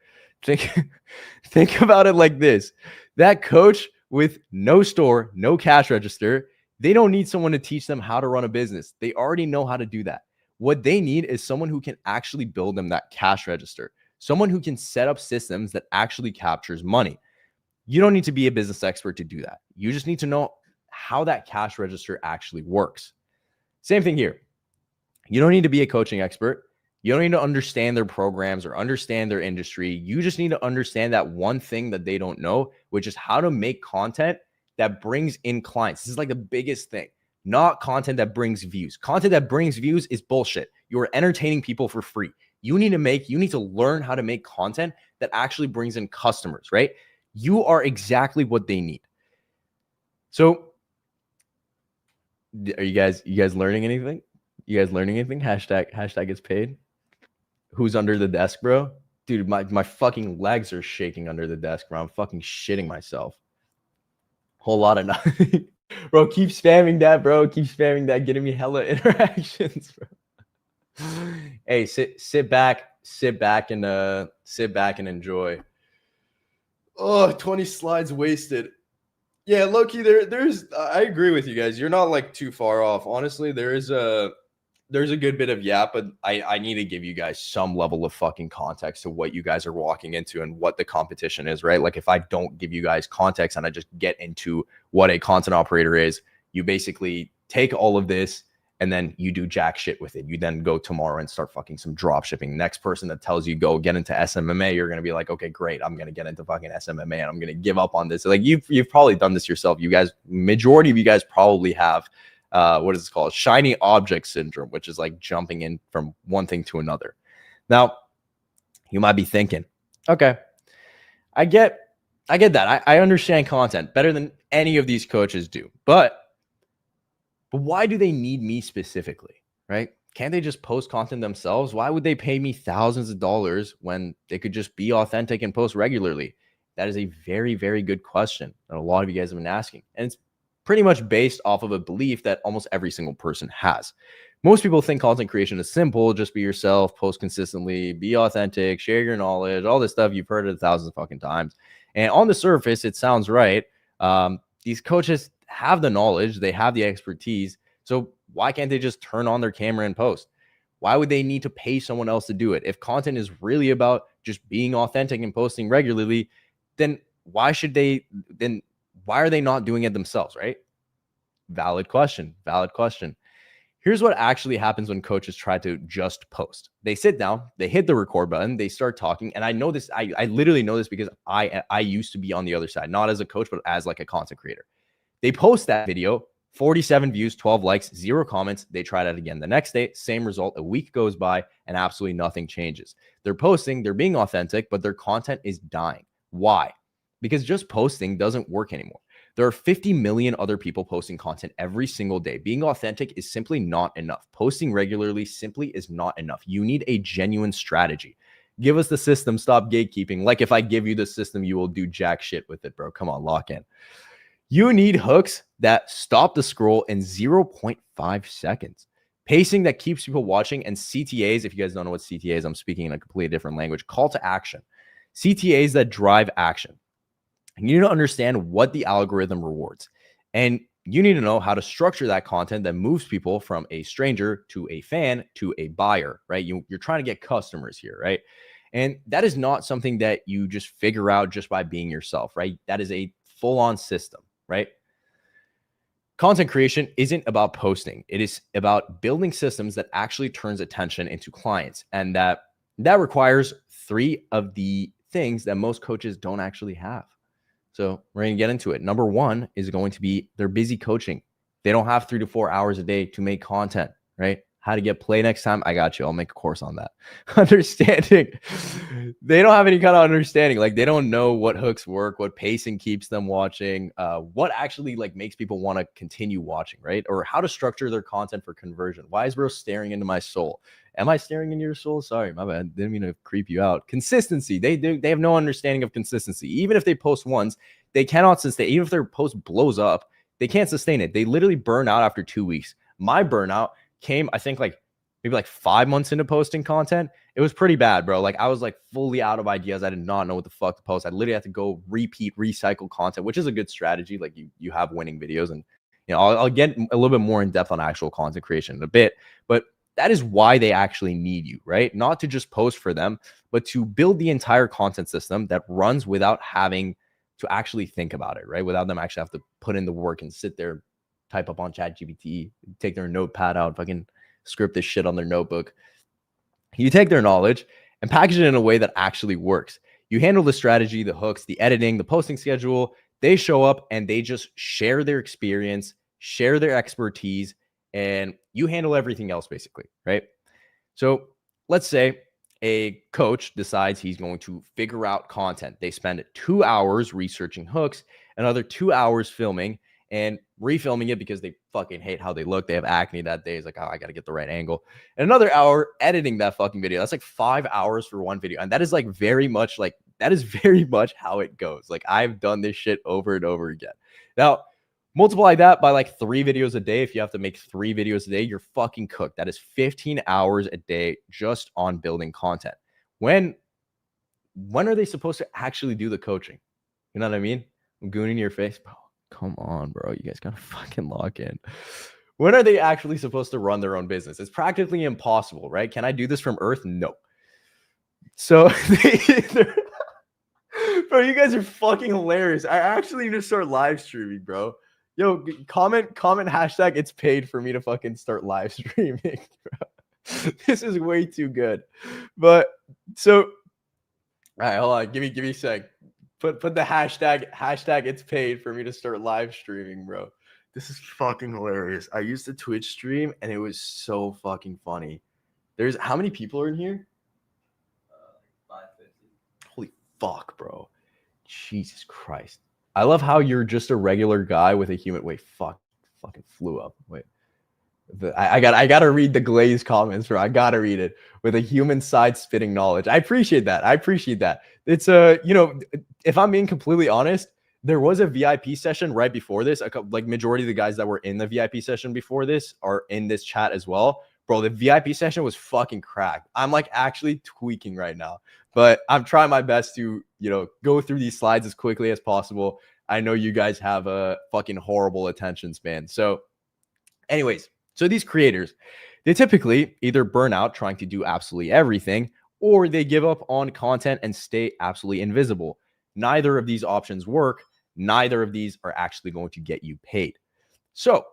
Think about it like this. That coach with no store, no cash register, they don't need someone to teach them how to run a business. They already know how to do that. What they need is someone who can actually build them that cash register, someone who can set up systems that actually captures money. You don't need to be a business expert to do that. You just need to know how that cash register actually works. Same thing here. You don't need to be a coaching expert. You don't need to understand their programs or understand their industry. You just need to understand that one thing that they don't know, which is how to make content that brings in clients. This is like the biggest thing, not content that brings views. Content that brings views is bullshit. You're entertaining people for free. You need to learn how to make content that actually brings in customers, right? You are exactly what they need. So are you guys learning anything? You guys learning anything? Hashtag gets paid. Who's under the desk, bro? Dude, my fucking legs are shaking under the desk, bro. I'm fucking shitting myself. Whole lot of nothing. Bro, keep spamming that, bro. Keep spamming that. Getting me hella interactions, bro. Hey, sit back, sit back and enjoy. Oh, 20 slides wasted. Yeah, low-key, there's I agree with you guys. You're not like too far off. Honestly, there's a good bit of but I need to give you guys some level of fucking context to what you guys are walking into and what the competition is, right? Like if I don't give you guys context and I just get into what a content operator is, you basically take all of this and then you do jack shit with it. You then go tomorrow and start fucking some drop shipping. Next person that tells you go get into SMMA, you're going to be like, okay, great. I'm going to get into fucking SMMA and I'm going to give up on this. Like you've probably done this yourself. You guys, majority of you guys probably have, what is it called? Shiny object syndrome, which is like jumping in from one thing to another. Now you might be thinking, okay, I get that. I understand content better than any of these coaches do, but why do they need me specifically, right? Can't they just post content themselves? Why would they pay me thousands of dollars when they could just be authentic and post regularly? That is a very, very good question that a lot of you guys have been asking. And it's pretty much based off of a belief that almost every single person has. Most people think content creation is simple. Just be yourself, post consistently, be authentic, share your knowledge, all this stuff. You've heard it thousands of fucking times. And on the surface, it sounds right. These coaches have the knowledge, they have the expertise. So why can't they just turn on their camera and post? Why would they need to pay someone else to do it? If content is really about just being authentic and posting regularly, then why are they not doing it themselves, right? Valid question. Here's what actually happens when coaches try to just post. They sit down, they hit the record button, they start talking. And I know this, I literally know this because I used to be on the other side, not as a coach, but as like a content creator. They post that video, 47 views, 12 likes, 0 comments. They try that again the next day, same result. A week goes by and absolutely nothing changes. They're posting, they're being authentic, but their content is dying. Why? Because just posting doesn't work anymore. There are 50 million other people posting content every single day. Being authentic is simply not enough. Posting regularly simply is not enough. You need a genuine strategy. Give us the system, stop gatekeeping. Like if I give you the system, you will do jack shit with it, bro. Come on, lock in. You need hooks that stop the scroll in 0.5 seconds. Pacing that keeps people watching, and CTAs, if you guys don't know what CTA is, I'm speaking in a completely different language. Call to action. CTAs that drive action. You need to understand what the algorithm rewards. And you need to know how to structure that content that moves people from a stranger to a fan to a buyer, right? You're trying to get customers here, right? And that is not something that you just figure out just by being yourself, right? That is a full-on system, right? Content creation isn't about posting. It is about building systems that actually turns attention into clients. And that requires 3 of the things that most coaches don't actually have. So we're going to get into it. Number 1 is going to be they're busy coaching. They don't have 3 to 4 hours a day to make content, right? How to get play next time. I got you. I'll make a course on that. Understanding. They don't have any kind of understanding. Like they don't know what hooks work, what pacing keeps them watching, what actually like makes people want to continue watching, right? Or how to structure their content for conversion. Why is bro staring into my soul? Am I staring into your soul? Sorry, my bad. Didn't mean to creep you out. Consistency. They have no understanding of consistency. Even if they post once, they cannot sustain. Even if their post blows up, they can't sustain it. They literally burn out after 2 weeks. My burnout came, I think, maybe 5 months into posting content. It was pretty bad, bro. Like I was like fully out of ideas. I did not know what the fuck to post. I literally had to go recycle content, which is a good strategy. Like you have winning videos, and I'll get a little bit more in depth on actual content creation in a bit, but that is why they actually need you, right? Not to just post for them, but to build the entire content system that runs without having to actually think about it, right? Without them actually have to put in the work and sit there, type up on ChatGPT, take their notepad out, fucking script this shit on their notebook. You take their knowledge and package it in a way that actually works. You handle the strategy, the hooks, the editing, the posting schedule. They show up and they just share their experience, share their expertise, and you handle everything else basically, right? So let's say a coach decides he's going to figure out content. They spend 2 hours researching hooks, another 2 hours filming and refilming it because they fucking hate how they look. They have acne that day. It's like, oh, I got to get the right angle. And another hour editing that fucking video. That's like 5 hours for one video. And that is like very much how it goes. Like I've done this shit over and over again. Now, multiply that by 3 videos a day. If you have to make 3 videos a day, you're fucking cooked. That is 15 hours a day just on building content. When are they supposed to actually do the coaching? You know what I mean? I'm gooning your face, bro. Come on, bro. You guys gotta fucking lock in. When are they actually supposed to run their own business? It's practically impossible, right? Can I do this from Earth? No. So bro, you guys are fucking hilarious. I actually need to start live streaming, bro. Yo, comment hashtag it's paid for me to fucking start live streaming, bro. This is way too good. But so, all right, hold on. Give me a sec. Put the hashtag it's paid for me to start live streaming, bro. This is fucking hilarious. I used to Twitch stream and it was so fucking funny. There's how many people are in here? 550. Holy fuck, bro. Jesus Christ. I love how you're just a regular guy with a human. Wait, fucking flew up. Wait. I gotta read the Glaze comments, bro. I gotta read it with a human side spitting knowledge. I appreciate that. It's if I'm being completely honest, there was a VIP session right before this. Like majority of the guys that were in the VIP session before this are in this chat as well. Bro, the VIP session was fucking cracked. I'm like actually tweaking right now, but I'm trying my best to, go through these slides as quickly as possible. I know you guys have a fucking horrible attention span. So anyways, so these creators, they typically either burn out trying to do absolutely everything, or they give up on content and stay absolutely invisible. Neither of these options work. Neither of these are actually going to get you paid. So,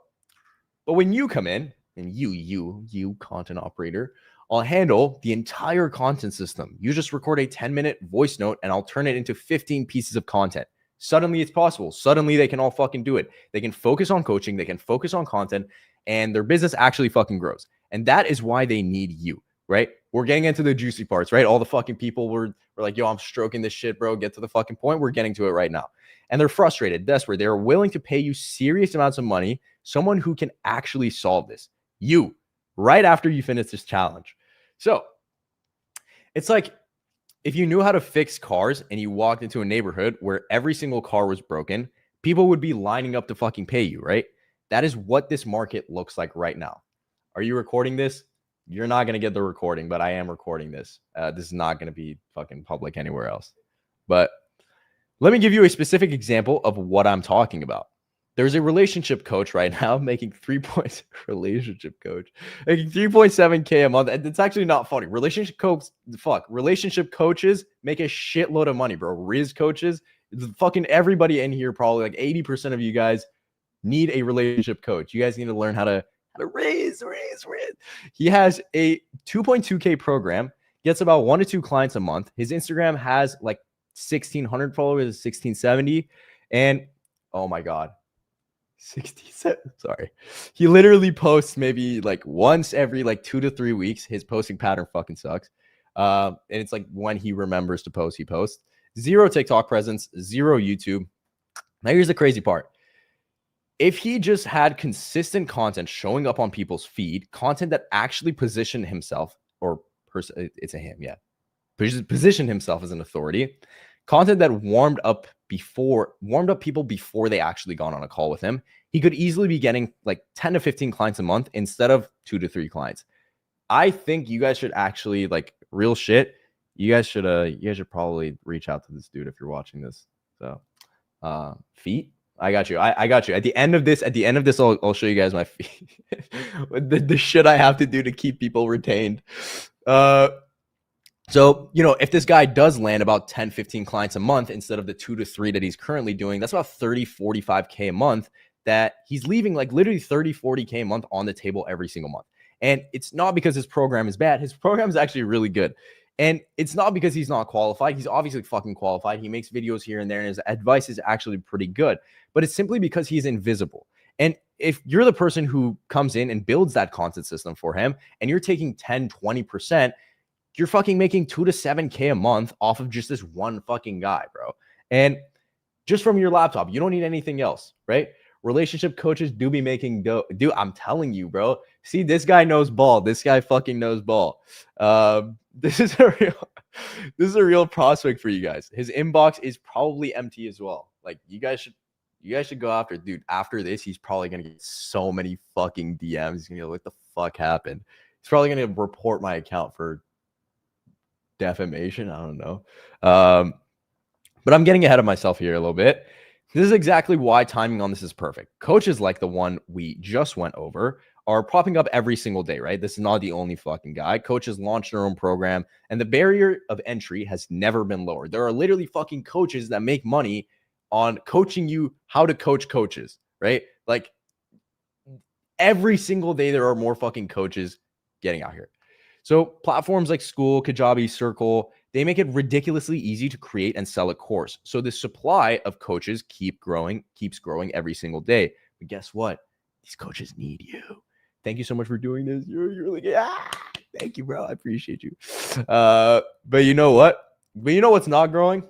but when you come in and you content operator, I'll handle the entire content system. You just record a 10-minute voice note and I'll turn it into 15 pieces of content. Suddenly it's possible. Suddenly they can all fucking do it. They can focus on coaching. They can focus on content and their business actually fucking grows. And that is why they need you, right? We're getting into the juicy parts, right? All the fucking people were like, yo, I'm stroking this shit, bro. Get to the fucking point. We're getting to it right now. And they're frustrated, desperate. They're willing to pay you serious amounts of money, someone who can actually solve this. You, right after you finish this challenge. So it's like if you knew how to fix cars and you walked into a neighborhood where every single car was broken, people would be lining up to fucking pay you, right? That is what this market looks like right now. Are you recording this? You're not going to get the recording, but I am recording this. This is not going to be fucking public anywhere else. But let me give you a specific example of what I'm talking about. There's a relationship coach right now making relationship coach making 3.7K a month. And it's actually not funny. Relationship coaches make a shitload of money, bro. Riz coaches, fucking everybody in here, probably like 80% of you guys need a relationship coach. You guys need to learn how to raise. He has a 2.2K program, gets about 1 to 2 clients a month. His Instagram has like 1,600 followers, 1,670. And oh my God. 67. Sorry. He literally posts maybe like once every like 2 to 3 weeks. His posting pattern fucking sucks. And it's like when he remembers to post, he posts. 0 TikTok presence, 0 YouTube. Now here's the crazy part. If he just had consistent content showing up on people's feed, content that actually positioned himself, it's a him, yeah. Positioned himself as an authority, content that warmed up people before they actually got on a call with him, he could easily be getting like 10 to 15 clients a month instead of 2 to 3 clients. I think you guys should actually, like, real shit, you guys should probably reach out to this dude if you're watching this. So feet, I got you. I got you. At the end of this, I'll show you guys my feet. the shit I have to do to keep people retained. So, if this guy does land about 10, 15 clients a month instead of the 2 to 3 that he's currently doing, that's about 30, 45K a month that he's leaving like literally 30, 40K a month on the table every single month. And it's not because his program is bad. His program is actually really good. And it's not because he's not qualified. He's obviously fucking qualified. He makes videos here and there, and his advice is actually pretty good. But it's simply because he's invisible. And if you're the person who comes in and builds that content system for him, and you're taking 10, 20%, you're fucking making 2 to 7K a month off of just this one fucking guy, bro. And just from your laptop, you don't need anything else, right? Relationship coaches do be making dough. Dude, I'm telling you, bro. See, this guy knows ball. This guy fucking knows ball. This is a real prospect for you guys. His inbox is probably empty as well. Like, you guys should go after, dude. After this, he's probably gonna get so many fucking DMs. He's gonna be like, what the fuck happened? He's probably gonna report my account for defamation. I don't know. But I'm getting ahead of myself here a little bit. This is exactly why timing on this is perfect. Coaches like the one we just went over are popping up every single day, right? This is not the only fucking guy. Coaches launch their own program, and the barrier of entry has never been lower. There are literally fucking coaches that make money on coaching you how to coach coaches, right? Like every single day, there are more fucking coaches getting out here. So platforms like School, Kajabi, Circle, they make it ridiculously easy to create and sell a course. So the supply of coaches keeps growing every single day. But guess what? These coaches need you. Thank you so much for doing this. You're like, thank you, bro. I appreciate you. But you know what? But you know what's not growing?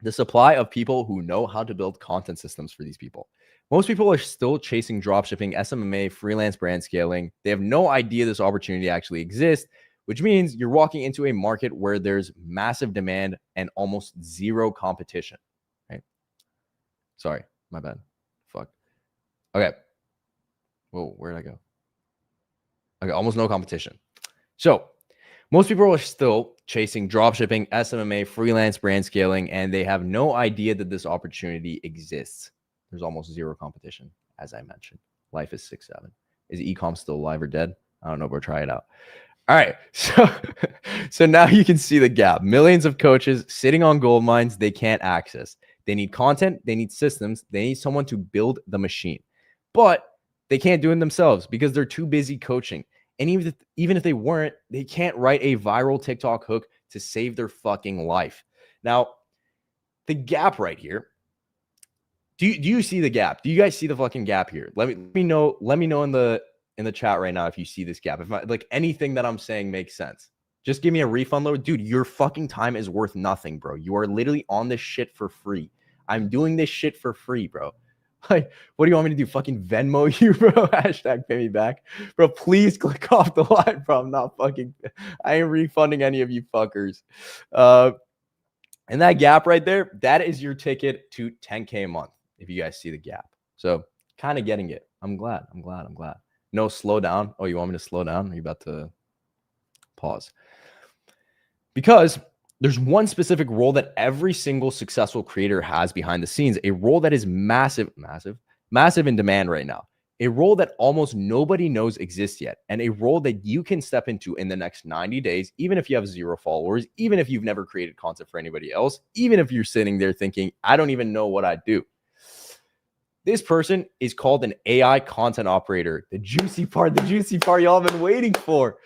The supply of people who know how to build content systems for these people. Most people are still chasing dropshipping, SMMA, freelance brand scaling. They have no idea this opportunity actually exists, which means you're walking into a market where there's massive demand and almost zero competition, right? Sorry, my bad. Fuck. Okay. Whoa, where'd I go? Okay, almost no competition. So most people are still chasing dropshipping, SMMA, freelance brand scaling, and they have no idea that this opportunity exists. There's almost zero competition, as I mentioned. Life is 6-7. Is e-com still alive or dead? I don't know, but try it out. All right, so now you can see the gap. Millions of coaches sitting on gold mines they can't access. They need content, they need systems, they need someone to build the machine. But they can't do it themselves because they're too busy coaching. And even if they weren't, they can't write a viral TikTok hook to save their fucking life. Now, the gap right here. Do you see the gap? Do you guys see the fucking gap here? Let me know in the chat right now if you see this gap. If like anything that I'm saying makes sense. Just give me a refund load. Dude, your fucking time is worth nothing, bro. You are literally on this shit for free. I'm doing this shit for free, bro. Like, what do you want me to do? Fucking Venmo you, bro? Hashtag pay me back. Bro, please click off the live, bro. I ain't refunding any of you fuckers. And that gap right there, that is your ticket to 10K a month, if you guys see the gap. So kind of getting it. I'm glad. No, slow down. Oh, you want me to slow down? Are you about to pause? Because there's one specific role that every single successful creator has behind the scenes, a role that is massive in demand right now, a role that almost nobody knows exists yet, and a role that you can step into in the next 90 days, even if you have 0 followers, even if you've never created content for anybody else, even if you're sitting there thinking, I don't even know what I do. This person is called an AI content operator. The juicy part y'all have been waiting for.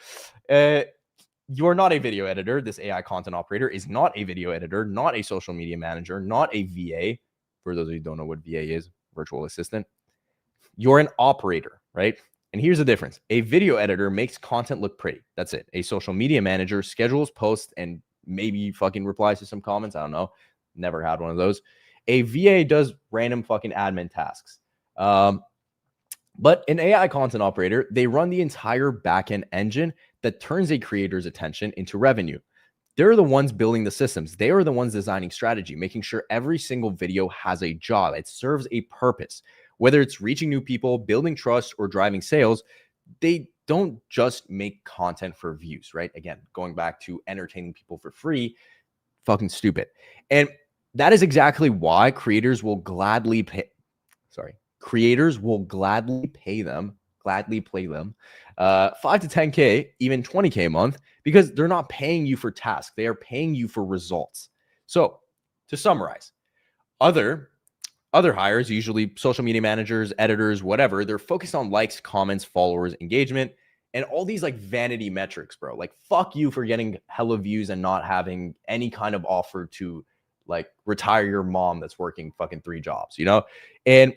You are not a video editor. This AI content operator is not a video editor, not a social media manager, not a VA. For those of you who don't know what VA is, virtual assistant. You're an operator, right? And here's the difference. A video editor makes content look pretty. That's it. A social media manager schedules posts and maybe fucking replies to some comments. I don't know. Never had one of those. A VA does random fucking admin tasks. But an AI content operator, they run the entire backend engine that turns a creator's attention into revenue. They're the ones building the systems. They are the ones designing strategy, making sure every single video has a job. It serves a purpose. Whether it's reaching new people, building trust, or driving sales, they don't just make content for views, right? Again, going back to entertaining people for free, fucking stupid. And that is exactly why creators will gladly pay them 5 to 10K, even 20K a month, because they're not paying you for tasks. They are paying you for results. So to summarize, other hires, usually social media managers, editors, whatever, they're focused on likes, comments, followers, engagement, and all these like vanity metrics, bro. Like, fuck you for getting hella views and not having any kind of offer to like retire your mom that's working fucking 3 jobs, you know? And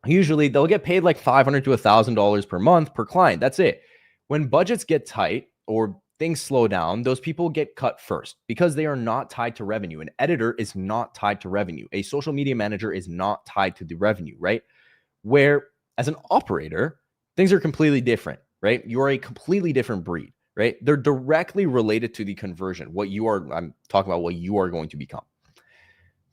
usually they'll get paid like $500 to $1,000 per month per client. That's it. When budgets get tight or things slow down, those people get cut first because they are not tied to revenue. An editor is not tied to revenue. A social media manager is not tied to the revenue, right? Where as an operator, things are completely different, right? You're a completely different breed, right? They're directly related to the conversion. I'm talking about what you are going to become.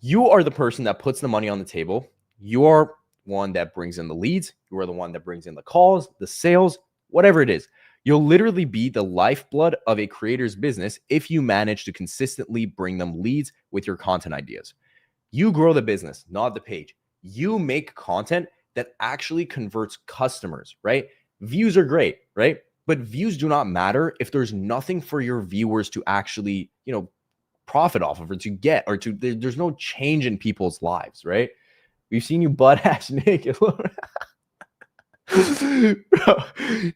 You are the person that puts the money on the table. You are one that brings in the leads. You are the one that brings in the calls, the sales, whatever it is. You'll literally be the lifeblood of a creator's business if you manage to consistently bring them leads with your content ideas. You grow the business, not the page. You make content that actually converts customers, right? Views are great, right? But views do not matter if there's nothing for your viewers to actually, profit off of, or to get, or to, there's no change in people's lives, right? We've seen you butt ass naked. Bro,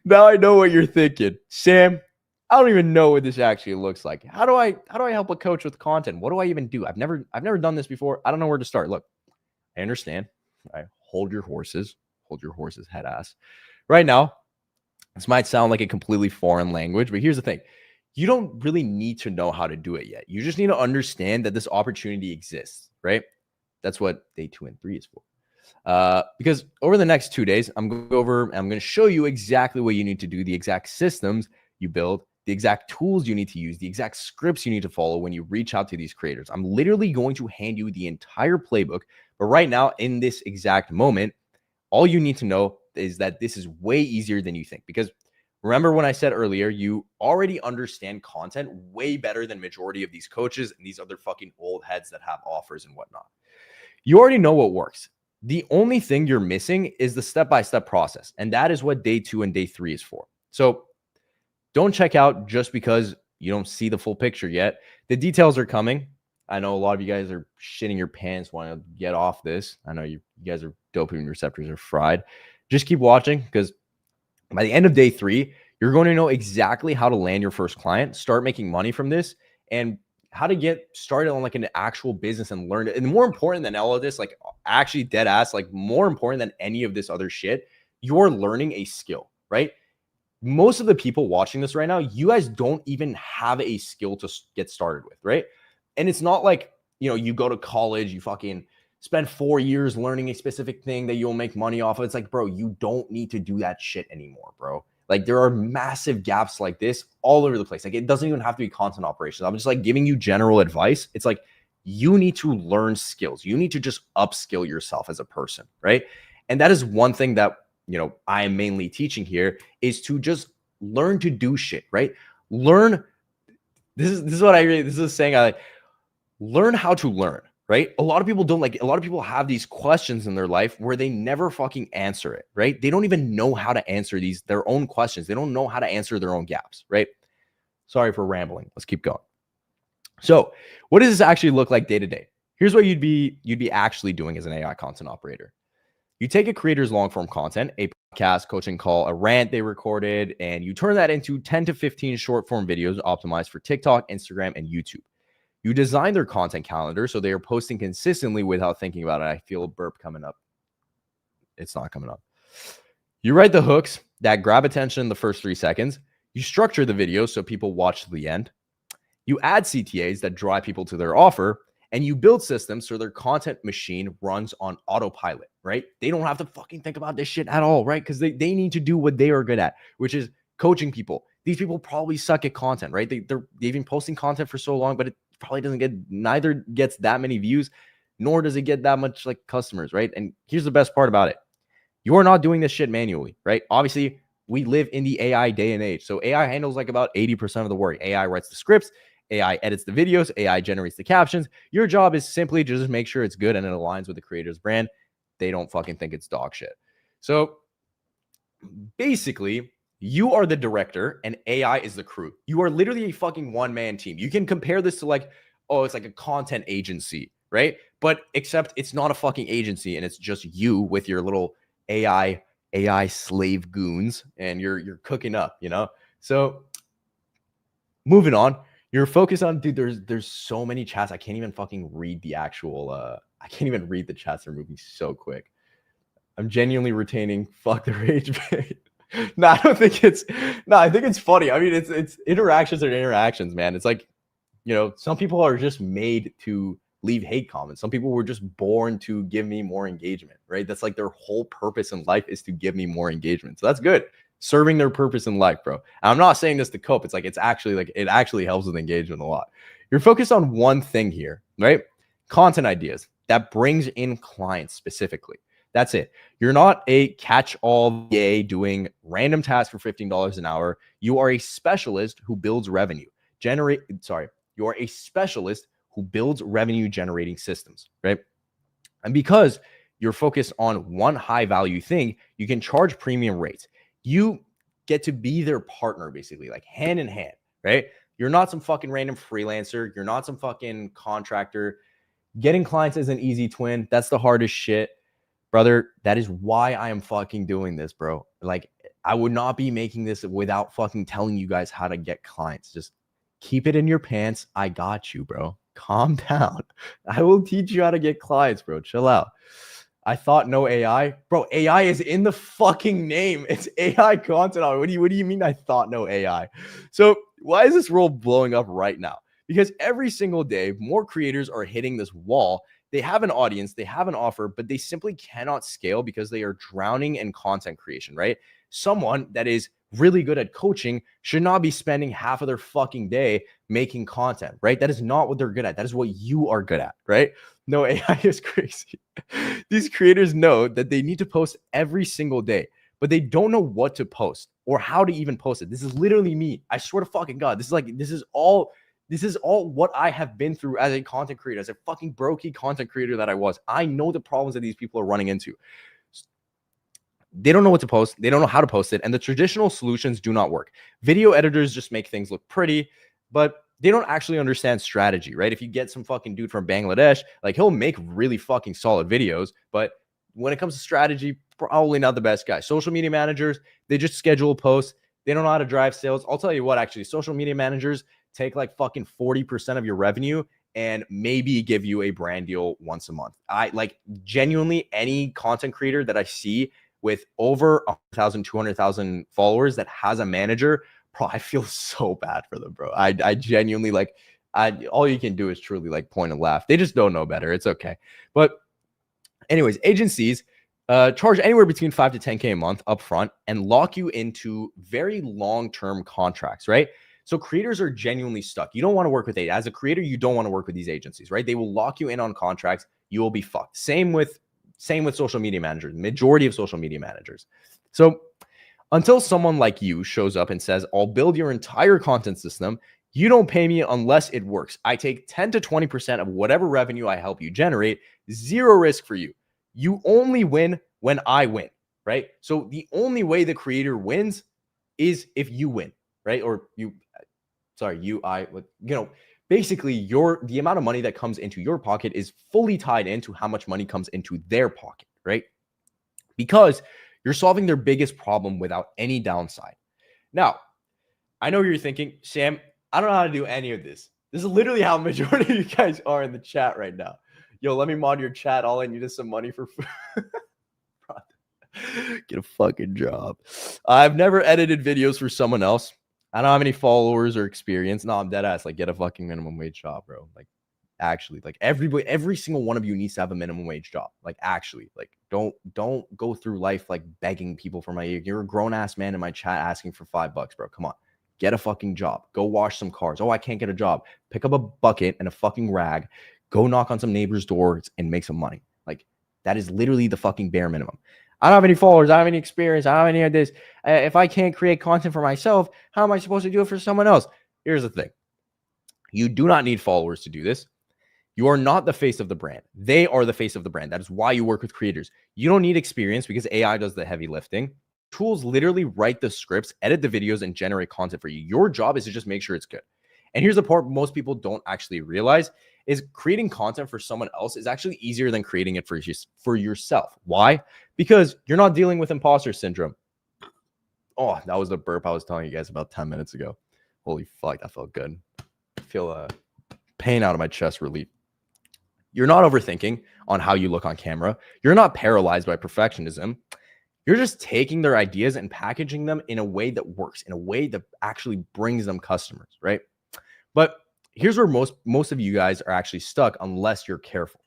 now I know what you're thinking. Sam, I don't even know what this actually looks like. How do I help a coach with content? What do I even do? I've never done this before. I don't know where to start. Look, I understand. Right? Hold your horses, head ass. Right now, this might sound like a completely foreign language, but here's the thing. You don't really need to know how to do it yet. You just need to understand that this opportunity exists, right? That's what day 2 and 3 is for. Because over the next 2 days, I'm going to show you exactly what you need to do, the exact systems you build, the exact tools you need to use, the exact scripts you need to follow when you reach out to these creators. I'm literally going to hand you the entire playbook. But right now, in this exact moment, all you need to know is that this is way easier than you think. Because remember when I said earlier, you already understand content way better than majority of these coaches and these other fucking old heads that have offers and whatnot. You already know what works. The only thing you're missing is the step-by-step process. And that is what day 2 and day 3 is for. So don't check out just because you don't see the full picture yet. The details are coming. I know a lot of you guys are shitting your pants, want to get off this. I know you guys are dopamine receptors are fried. Just keep watching, because by the end of day 3, you're going to know exactly how to land your first client, start making money from this, and how to get started on like an actual business and learn it. And more important than all of this, like actually dead ass, like more important than any of this other shit, you're learning a skill, right? Most of the people watching this right now, you guys don't even have a skill to get started with, right? And it's not like, you go to college, you fucking spend 4 years learning a specific thing that you'll make money off of. It's like, bro, you don't need to do that shit anymore, bro. Like, there are massive gaps like this all over the place. Like, it doesn't even have to be content operations. I'm just like giving you general advice. It's like, you need to learn skills. You need to just upskill yourself as a person, right? And that is one thing that, I am mainly teaching here, is to just learn to do shit, right? Learn. This is what this is a saying I like. Learn how to learn, right? A lot of people have these questions in their life where they never fucking answer it, right? They don't even know how to answer their own questions. They don't know how to answer their own gaps, right? Sorry for rambling. Let's keep going. So what does this actually look like day to day? Here's what you'd be actually doing as an AI content operator. You take a creator's long form content, a podcast, coaching call, a rant they recorded, and you turn that into 10 to 15 short form videos optimized for TikTok, Instagram, and YouTube. You design their content calendar so they are posting consistently without thinking about it. I feel a burp coming up. It's not coming up. You write the hooks that grab attention in the first 3 seconds. You structure the video so people watch to the end. You add CTAs that drive people to their offer, and you build systems so their content machine runs on autopilot, right? They don't have to fucking think about this shit at all, right? Because they need to do what they are good at, which is coaching people. These people probably suck at content, right? They've been posting content for so long, but it probably neither gets that many views, nor does it get that much like customers, right? And here's the best part about it. You are not doing this shit manually, right? Obviously, we live in the AI day and age. So AI handles like about 80% of the work. AI writes the scripts, AI edits the videos, AI generates the captions. Your job is simply to just make sure it's good and it aligns with the creator's brand. They don't fucking think it's dog shit. So basically, you are the director and AI is the crew. You are literally a fucking one-man team. You can compare this to like, oh, it's like a content agency, right? But except it's not a fucking agency and it's just you with your little AI slave goons and you're cooking up, So moving on, you're focused on, dude, there's so many chats. I can't even fucking read the actual, I can't even read the chats. They're moving so quick. I'm genuinely retaining fuck the rage bait. I think it's funny. I mean, it's interactions are interactions, man. It's like, some people are just made to leave hate comments. Some people were just born to give me more engagement, right? That's like their whole purpose in life is to give me more engagement. So that's good. Serving their purpose in life, bro. And I'm not saying this to cope. It's like, it actually helps with engagement a lot. You're focused on one thing here, right? Content ideas that brings in clients specifically. That's it. You're not a catch-all VA doing random tasks for $15 an hour. You are a specialist who builds revenue. You are a specialist who builds revenue generating systems, right? And because you're focused on one high value thing, you can charge premium rates. You get to be their partner, basically, like hand in hand, right? You're not some fucking random freelancer. You're not some fucking contractor. Getting clients isn't easy, twin. That's the hardest shit, brother. That is why I am fucking doing this, bro. Like, I would not be making this without fucking telling you guys how to get clients. Just keep it in your pants. I got you, bro. Calm down. I will teach you how to get clients, bro. Chill out. I thought no AI. Bro, AI is in the fucking name. It's AI content. What do you mean I thought no AI? So why is this role blowing up right now? Because every single day, more creators are hitting this wall. They have an audience, they have an offer, but they simply cannot scale because they are drowning in content creation, right? Someone that is really good at coaching should not be spending half of their fucking day making content, right? That is not what they're good at. That is what you are good at, right? No, AI is crazy. These creators know that they need to post every single day, but they don't know what to post or how to even post it. This is literally me. I swear to fucking God. This is all what I have been through as a content creator, as a fucking brokey content creator that I was. I know the problems that these people are running into. They don't know what to post. They don't know how to post it. And the traditional solutions do not work. Video editors just make things look pretty, but they don't actually understand strategy, right? If you get some fucking dude from Bangladesh, like, he'll make really fucking solid videos, but when it comes to strategy, probably not the best guy. Social media managers, they just schedule posts. They don't know how to drive sales. I'll tell you what, actually, social media managers take like fucking 40% of your revenue and maybe give you a brand deal once a month. I like, genuinely, any content creator that I see with over 100,000, 200,000 followers that has a manager, bro, I feel so bad for them, bro. I genuinely, like, all you can do is truly like point and laugh. They just don't know better. It's okay. But anyways, agencies charge anywhere between 5 to 10K a month upfront and lock you into very long-term contracts, right? So creators are genuinely stuck. You don't want to work with it. As a creator, you don't want to work with these agencies, right? They will lock you in on contracts. You will be fucked. Same with social media managers, majority of social media managers. So until someone like you shows up and says, I'll build your entire content system, you don't pay me unless it works. I take 10 to 20% of whatever revenue I help you generate, zero risk for you. You only win when I win, right? So the only way the creator wins is if you win, right? Or basically the amount of money that comes into your pocket is fully tied into how much money comes into their pocket, right? Because you're solving their biggest problem without any downside. Now, I know you're thinking, Sam, I don't know how to do any of this. This is literally how majority of you guys are in the chat right now. Yo, let me mod your chat. All I need is some money for food. Get a fucking job. I've never edited videos for someone else. I don't have any followers or experience. No, I'm dead ass. Like, get a fucking minimum wage job, bro. Like, actually, like, every single one of you needs to have a minimum wage job. Like, actually, like, don't go through life like begging people for money. You're a grown ass man in my chat asking for $5, bro. Come on, get a fucking job. Go wash some cars. Oh, I can't get a job. Pick up a bucket and a fucking rag. Go knock on some neighbors' doors and make some money. Like, that is literally the fucking bare minimum. I don't have any followers. I don't have any experience. I don't have any of this. If I can't create content for myself, how am I supposed to do it for someone else? Here's the thing. You do not need followers to do this. You are not the face of the brand. They are the face of the brand. That is why you work with creators. You don't need experience because AI does the heavy lifting. Tools literally write the scripts, edit the videos, and generate content for you. Your job is to just make sure it's good. And here's the part most people don't actually realize is creating content for someone else is actually easier than creating it for yourself. Why? Because you're not dealing with imposter syndrome. Oh, that was the burp I was telling you guys about 10 minutes ago. Holy fuck, that felt good. I feel pain out of my chest relief. You're not overthinking on how you look on camera. You're not paralyzed by perfectionism. You're just taking their ideas and packaging them in a way that works, in a way that actually brings them customers, right? But here's where most of you guys are actually stuck unless you're careful.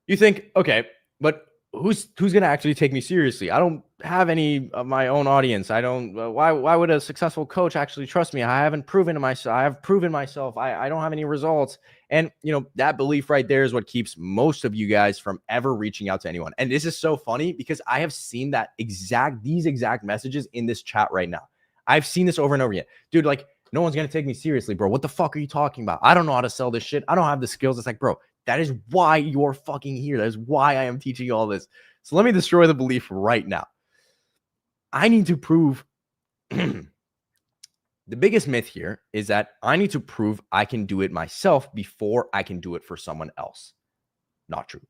You think, okay, but who's going to actually take me seriously? I don't have any of my own audience. I don't. Why would a successful coach actually trust me? I haven't proven to myself. I have proven myself. I don't have any results. And, that belief right there is what keeps most of you guys from ever reaching out to anyone. And this is so funny because I have seen these exact messages in this chat right now. I've seen this over and over again. Dude, like, no one's going to take me seriously, bro. What the fuck are you talking about? I don't know how to sell this shit. I don't have the skills. It's like, bro, that is why you're fucking here. That is why I am teaching you all this. So let me destroy the belief right now. I need to prove the biggest myth here is that I need to prove I can do it myself before I can do it for someone else. Not true.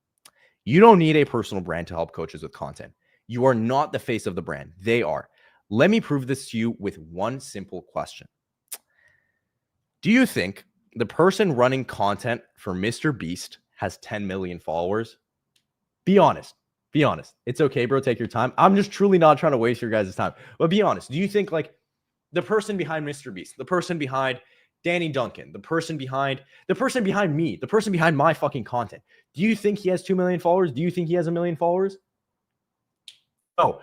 You don't need a personal brand to help coaches with content. You are not the face of the brand. They are. Let me prove this to you with one simple question. Do you think the person running content for Mr. Beast has 10 million followers? Be honest. Be honest. It's okay, bro. Take your time. I'm just truly not trying to waste your guys' time. But be honest. Do you think like the person behind Mr. Beast, the person behind Danny Duncan, the person behind me, the person behind my fucking content, do you think he has 2 million followers? Do you think he has 1 million followers? No.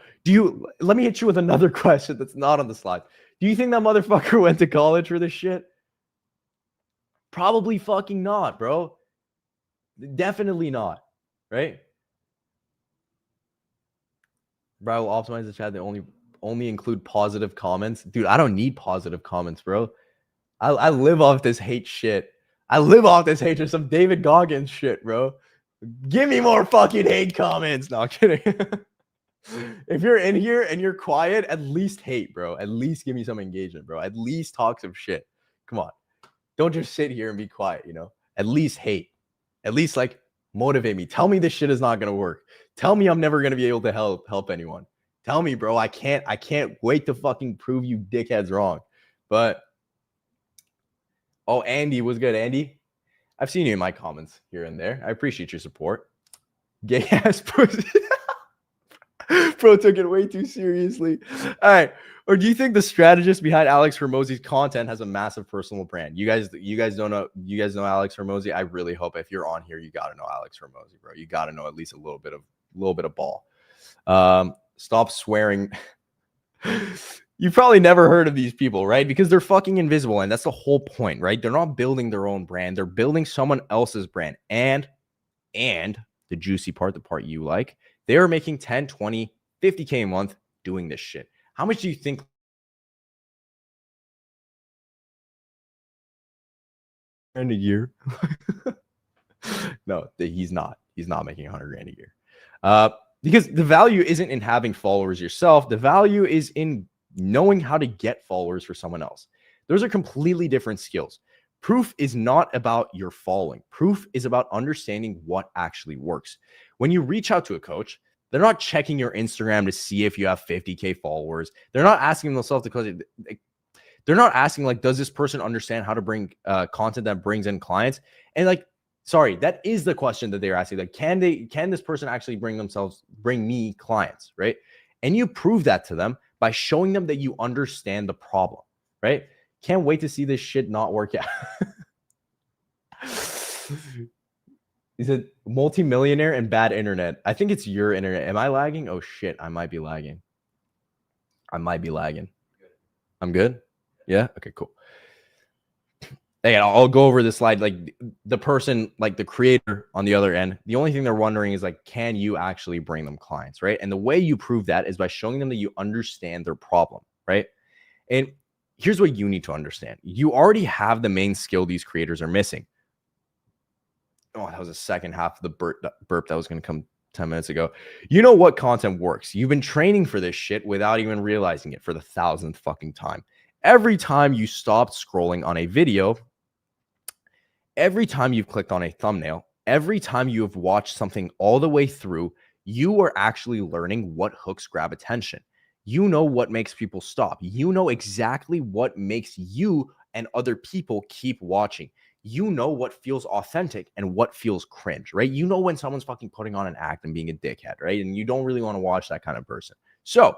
Let me hit you with another question that's not on the slide. Do you think that motherfucker went to college for this shit? Probably fucking not, bro. Definitely not. Right? Bro, I will optimize the chat. They only include positive comments. Dude, I don't need positive comments, bro. I live off this hate shit. I live off this hate for some David Goggins shit, bro. Give me more fucking hate comments. No, I'm kidding. If you're in here and you're quiet, at least hate, bro. At least give me some engagement, bro. At least talk some shit. Come on. Don't just sit here and be quiet, At least hate. At least like motivate me. Tell me this shit is not going to work. Tell me I'm never going to be able to help anyone. Tell me, bro, I can't wait to fucking prove you dickheads wrong. But Andy was good. Andy, I've seen you in my comments here and there. I appreciate your support. Gay ass pussy. Bro took it way too seriously. All right. Or do you think the strategist behind Alex Hormozi's content has a massive personal brand? You guys don't know. You guys know Alex Hormozi. I really hope if you're on here, you got to know Alex Hormozi, bro. You got to know at least a little bit of ball. Stop swearing. You've probably never heard of these people, right? Because they're fucking invisible. And that's the whole point, right? They're not building their own brand. They're building someone else's brand. And the juicy part, the part you like, they're making 10, 20, 50K a month doing this shit. How much do you think? $100,000 a year? No, he's not. He's not making $100,000 a year. Because the value isn't in having followers yourself. The value is in knowing how to get followers for someone else. Those are completely different skills. Proof is not about your following. Proof is about understanding what actually works. When you reach out to a coach, they're not checking your Instagram to see if you have 50K followers. They're not asking themselves they're not asking like, does this person understand how to bring content that brings in clients? And like, sorry, that is the question that they're asking. Like, can this person actually bring me clients, right? And you prove that to them by showing them that you understand the problem, right? Can't wait to see this shit not work out. Is it multimillionaire and bad internet? I think it's your internet. Am I lagging? Oh shit, I might be lagging. I'm good? Yeah? Okay, cool. Again, I'll go over this slide. Like the person, like the creator on the other end, the only thing they're wondering is like, can you actually bring them clients, right? And the way you prove that is by showing them that you understand their problem, right? And here's what you need to understand. You already have the main skill these creators are missing. Oh, that was the second half of the burp that was going to come 10 minutes ago. You know what content works. You've been training for this shit without even realizing it for the 1,000th fucking time. Every time you stopped scrolling on a video, every time you've clicked on a thumbnail, every time you have watched something all the way through, you are actually learning what hooks grab attention. You know what makes people stop. You know exactly what makes you and other people keep watching. You know what feels authentic and what feels cringe, right? You know when someone's fucking putting on an act and being a dickhead, right? And you don't really want to watch that kind of person. So,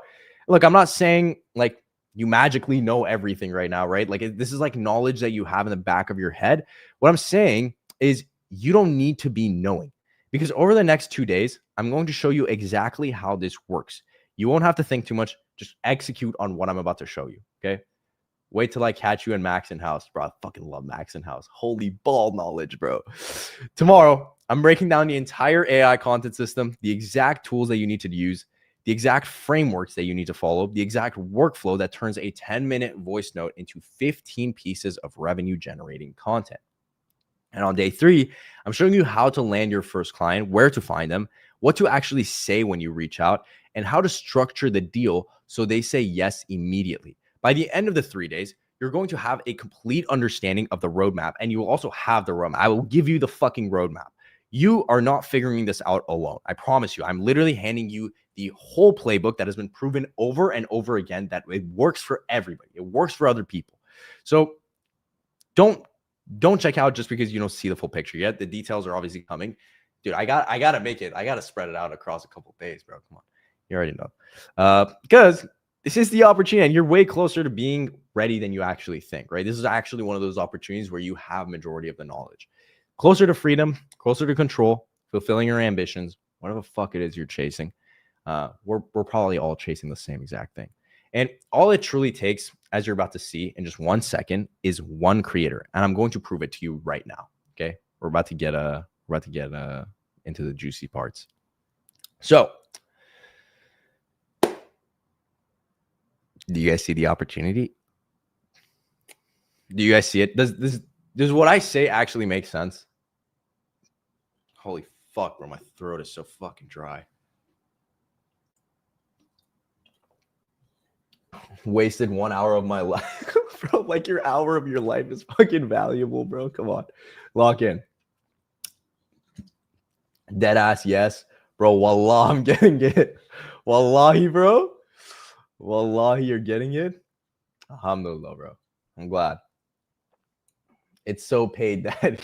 look, I'm not saying like you magically know everything right now, right? Like this is like knowledge that you have in the back of your head. What I'm saying is you don't need to be knowing, because over the next 2 days, I'm going to show you exactly how this works. You won't have to think too much. Just execute on what I'm about to show you, okay? Wait till I catch you in Max and House, bro. I fucking love Max and House. Holy ball knowledge, bro. Tomorrow, I'm breaking down the entire AI content system, the exact tools that you need to use, the exact frameworks that you need to follow, the exact workflow that turns a 10-minute voice note into 15 pieces of revenue generating content. And on day 3, I'm showing you how to land your first client, where to find them, what to actually say when you reach out, and how to structure the deal so they say yes immediately. By the end of the 3 days, you're going to have a complete understanding of the roadmap, and you will also have the roadmap. I will give you the fucking roadmap. You are not figuring this out alone. I promise you. I'm literally handing you the whole playbook that has been proven over and over again that it works for everybody. It works for other people. So don't check out just because you don't see the full picture yet. The details are obviously coming. Dude, I gotta make it. I gotta spread it out across a couple of days, bro. Come on. You already know. Because this is the opportunity, and you're way closer to being ready than you actually think, right? This is actually one of those opportunities where you have majority of the knowledge. Closer to freedom, closer to control, fulfilling your ambitions, whatever the fuck it is you're chasing. We're probably all chasing the same exact thing. And all it truly takes, as you're about to see in just 1 second, is one creator. And I'm going to prove it to you right now. Okay. We're about to get into the juicy parts. So, do you guys see the opportunity? Do you guys see it? Does what I say actually make sense? Holy fuck, bro. My throat is so fucking dry. Wasted 1 hour of my life. Bro, like your hour of your life is fucking valuable, bro. Come on. Lock in. Dead ass, yes. Bro, wallah, I'm getting it. Wallahi, bro. Wallahi, you're getting it. Alhamdulillah, bro. I'm glad. It's so paid that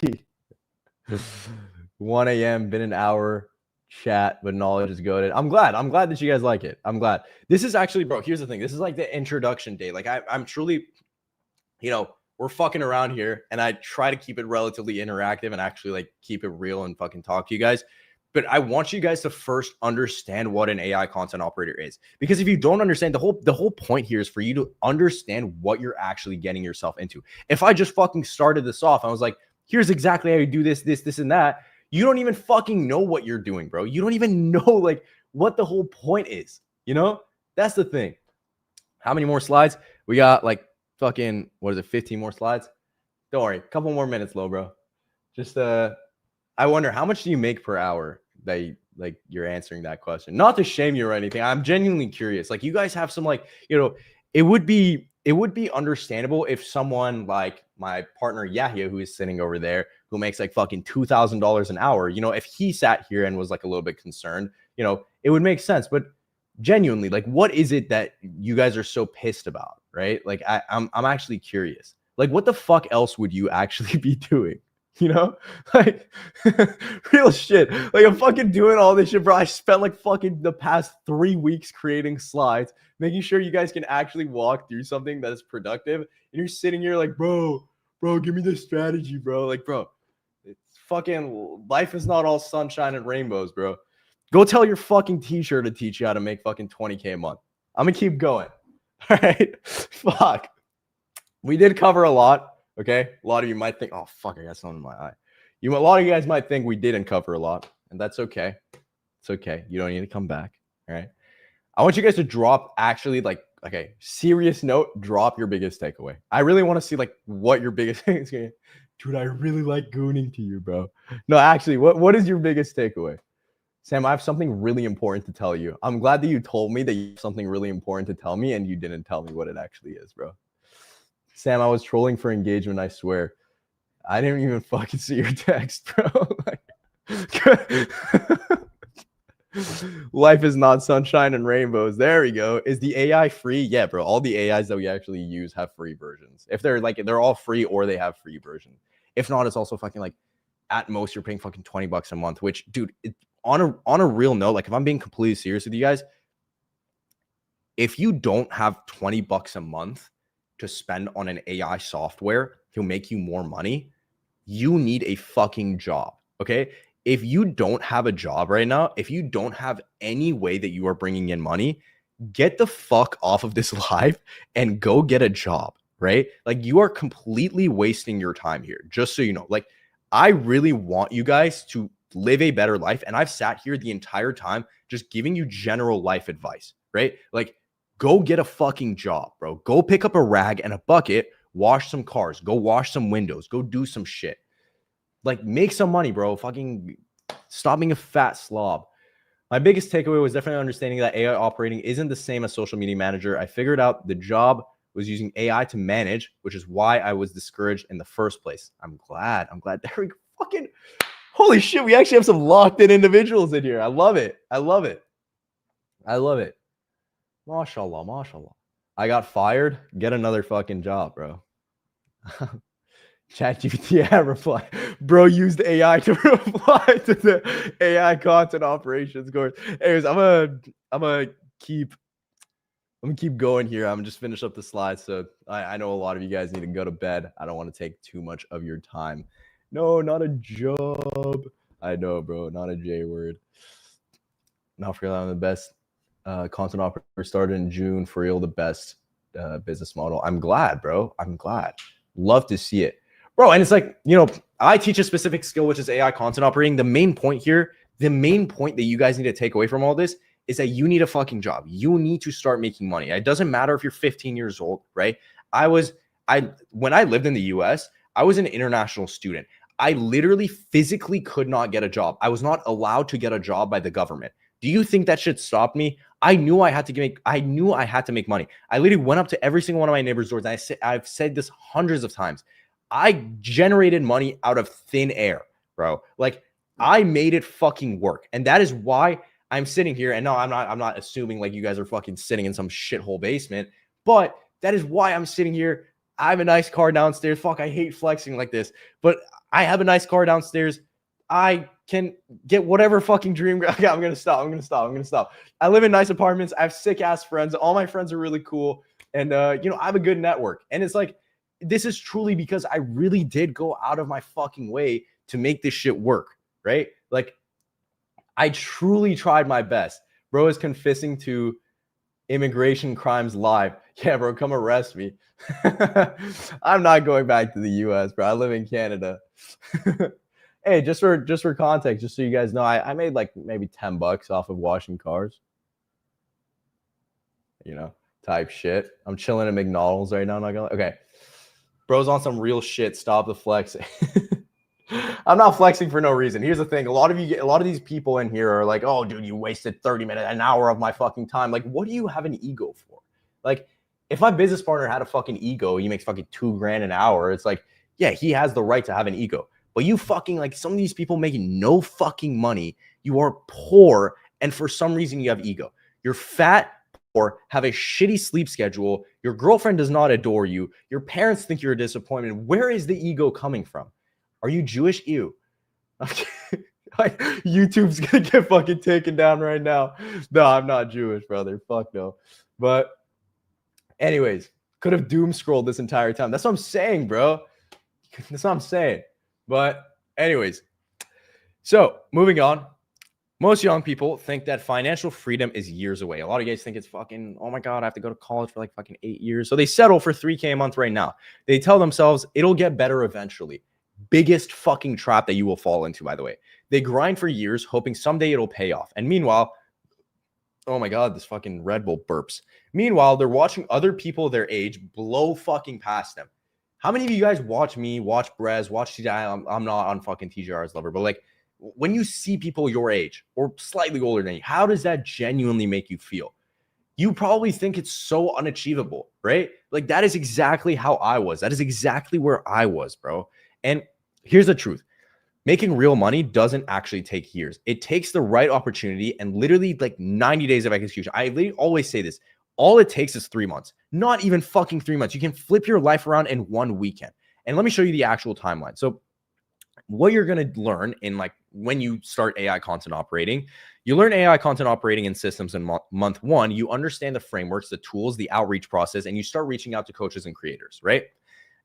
1 a.m. been an hour chat, but knowledge is goated. I'm glad that you guys like it. I'm glad. This is actually, bro, here's the thing. This is like the introduction day. Like I'm truly, we're fucking around here, and I try to keep it relatively interactive and actually like keep it real and fucking talk to you guys. But I want you guys to first understand what an AI content operator is. Because if you don't understand, the whole point here is for you to understand what you're actually getting yourself into. If I just fucking started this off, I was like, here's exactly how you do this, and that. You don't even fucking know what you're doing, bro. You don't even know like what the whole point is. That's the thing. How many more slides? We got like fucking, 15 more slides? Don't worry. A couple more minutes, low, bro. Just, I wonder, how much do you make per hour that you're answering that question? Not to shame you or anything. I'm genuinely curious. Like, you guys have some it would be understandable if someone like my partner Yahya, who is sitting over there, who makes like fucking $2,000 an hour, if he sat here and was like a little bit concerned, it would make sense. But genuinely, like, what is it that you guys are so pissed about, right? Like, I'm actually curious. Like, what the fuck else would you actually be doing? Like real shit. Like, I'm fucking doing all this shit, bro. I spent like fucking the past 3 weeks creating slides, making sure you guys can actually walk through something that is productive. And you're sitting here like, bro, give me the strategy, bro. Like, bro, it's fucking life is not all sunshine and rainbows, bro. Go tell your fucking teacher to teach you how to make fucking 20K a month. I'm gonna keep going. All right. Fuck. We did cover a lot. Okay, a lot of you might think, oh fuck, I got something in my eye. A lot of you guys might think we didn't cover a lot, and that's okay. It's okay. You don't need to come back. All right. I want you guys to drop actually like, okay, serious note, drop your biggest takeaway. I really want to see like what your biggest thing is. Dude, I really like gooning to you, bro. No, actually, what is your biggest takeaway? Sam, I have something really important to tell you. I'm glad that you told me that you have something really important to tell me, and you didn't tell me what it actually is, bro. Sam, I was trolling for engagement, I swear. I didn't even fucking see your text, bro. Life is not sunshine and rainbows. There we go. Is the AI free? Yeah, bro. All the AIs that we actually use have free versions. If they're all free or they have free versions. If not, it's also fucking like, at most you're paying fucking $20 a month, which, dude, on a real note, like, if I'm being completely serious with you guys, if you don't have $20 a month to spend on an AI software to make you more money, you need a fucking job. Okay. If you don't have a job right now, if you don't have any way that you are bringing in money, get the fuck off of this live and go get a job, right? Like you are completely wasting your time here, just so you know. Like I really want you guys to live a better life. And I've sat here the entire time just giving you general life advice, right? Like go get a fucking job, bro. Go pick up a rag and a bucket, wash some cars, go wash some windows, go do some shit. Like make some money, bro. Fucking stop being a fat slob. My biggest takeaway was definitely understanding that AI operating isn't the same as social media manager. I figured out the job was using AI to manage, which is why I was discouraged in the first place. I'm glad. There we go. Fucking holy shit. We actually have some locked in individuals in here. I love it. Mashallah, mashallah. I got fired. Get another fucking job, bro. ChatGPT reply. Bro used AI to reply to the AI content operations course. Anyways, I'm gonna keep going here. I'm just finish up the slides. So I know a lot of you guys need to go to bed. I don't want to take too much of your time. No, not a job. I know, bro. Not a J word. Not for real. I'm the best content operator. Started in June. For real, the best business model. I'm glad, bro. I'm glad. Love to see it. Bro, and it's like, you know, I teach a specific skill, which is AI content operating. The main point here, the main point that you guys need to take away from all this is that you need a fucking job. You need to start making money. It doesn't matter if you're 15 years old, right? When I lived in the US, I was an international student. I literally physically could not get a job. I was not allowed to get a job by the government. Do you think that should stop me? I knew I had to make money. I literally went up to every single one of my neighbors' doors. And I've said this hundreds of times. I generated money out of thin air, bro. Like I made it fucking work. And that is why I'm sitting here. And no, I'm not assuming like you guys are fucking sitting in some shithole basement, but that is why I'm sitting here. I have a nice car downstairs. Fuck, I hate flexing like this, but I have a nice car downstairs. I can get whatever fucking dream. Okay, I'm going to stop. I live in nice apartments. I have sick ass friends. All my friends are really cool. And, you know, I have a good network. And it's like, this is truly because I really did go out of my fucking way to make this shit work, right? Like, I truly tried my best. Bro is confessing to immigration crimes live. Yeah, bro, come arrest me. I'm not going back to the US, bro. I live in Canada. Hey, just for context, just so you guys know, I made like maybe $10 off of washing cars. You know, type shit. I'm chilling at McDonald's right now. I'm not gonna. Okay. Bro's on some real shit. Stop the flexing. I'm not flexing for no reason. Here's the thing. A lot of these people in here are like, oh, dude, you wasted 30 minutes, an hour of my fucking time. Like, what do you have an ego for? Like, if my business partner had a fucking ego, he makes fucking $2,000 an hour. It's like, yeah, he has the right to have an ego. But you fucking, like, some of these people making no fucking money. You are poor. And for some reason you have ego. You're fat, or have a shitty sleep schedule. Your girlfriend does not adore you. Your parents think you're a disappointment. Where is the ego coming from? Are you Jewish? Ew. YouTube's gonna get fucking taken down right now. No, I'm not Jewish, brother. Fuck no. But anyways, could have doom scrolled this entire time. That's what I'm saying, bro. That's what I'm saying. But anyways, so moving on. Most young people think that financial freedom is years away. A lot of you guys think it's fucking, oh my God, I have to go to college for like fucking 8 years. So they settle for $3,000 a month right now. They tell themselves it'll get better eventually. Biggest fucking trap that you will fall into, by the way. They grind for years, hoping someday it'll pay off. And meanwhile, oh my God, this fucking Red Bull burps. Meanwhile, they're watching other people their age blow fucking past them. How many of you guys watch me, watch Brez, watch TGI? I'm not on fucking TGR's lover, but like, when you see people your age or slightly older than you, how does that genuinely make you feel? You probably think it's so unachievable, right? Like that is exactly how I was. That is exactly where I was, bro. And here's the truth. Making real money doesn't actually take years. It takes the right opportunity and literally like 90 days of execution. I literally always say this. All it takes is 3 months, not even fucking 3 months. You can flip your life around in 1 weekend. And let me show you the actual timeline. So what you're going to learn in like when you start AI content operating, you learn AI content operating in systems in month 1. You understand the frameworks, the tools, the outreach process, and you start reaching out to coaches and creators, right?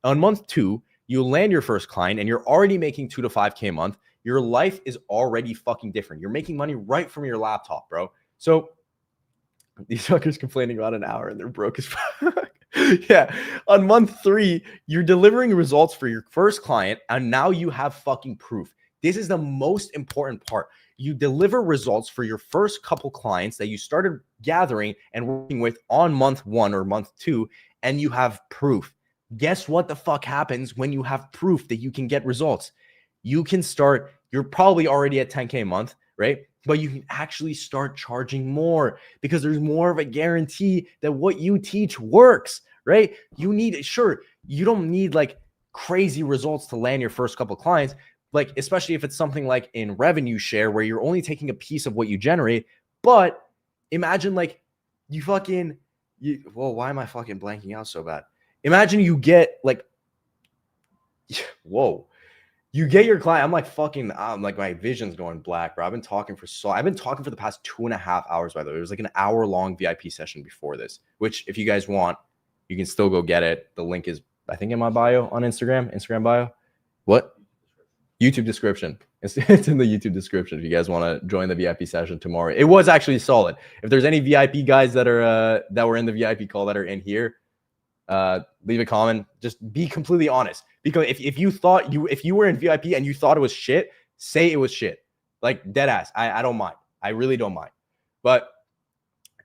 On month 2, you land your first client and you're already making $2,000 to $5,000 a month. Your life is already fucking different. You're making money right from your laptop, bro. So these fuckers complaining about an hour and they're broke as fuck. Yeah. On month 3, you're delivering results for your first client, and now you have fucking proof. This is the most important part. You deliver results for your first couple clients that you started gathering and working with on month 1 or month 2, and you have proof. Guess what the fuck happens when you have proof that you can get results? You can start, you're probably already at 10K a month, right? But you can actually start charging more because there's more of a guarantee that what you teach works, right? You need, sure, you don't need like crazy results to land your first couple clients, like especially if it's something like in revenue share where you're only taking a piece of what you generate. But imagine like well, why am I fucking blanking out so bad? Imagine you get like, whoa, you get your client. I'm like my vision's going black, bro. I've been talking for the past 2.5 hours, by the way. It was like an hour-long VIP session before this, which if you guys want, you can still go get it. The link is, I think, in my bio on Instagram bio. What? YouTube description. It's in the YouTube description if you guys want to join the VIP session tomorrow. It was actually solid. If there's any VIP guys that were in the VIP call that are in here, leave a comment. Just be completely honest, because if you were in VIP and you thought it was shit, say it was shit, like dead ass. I don't mind. I really don't mind. But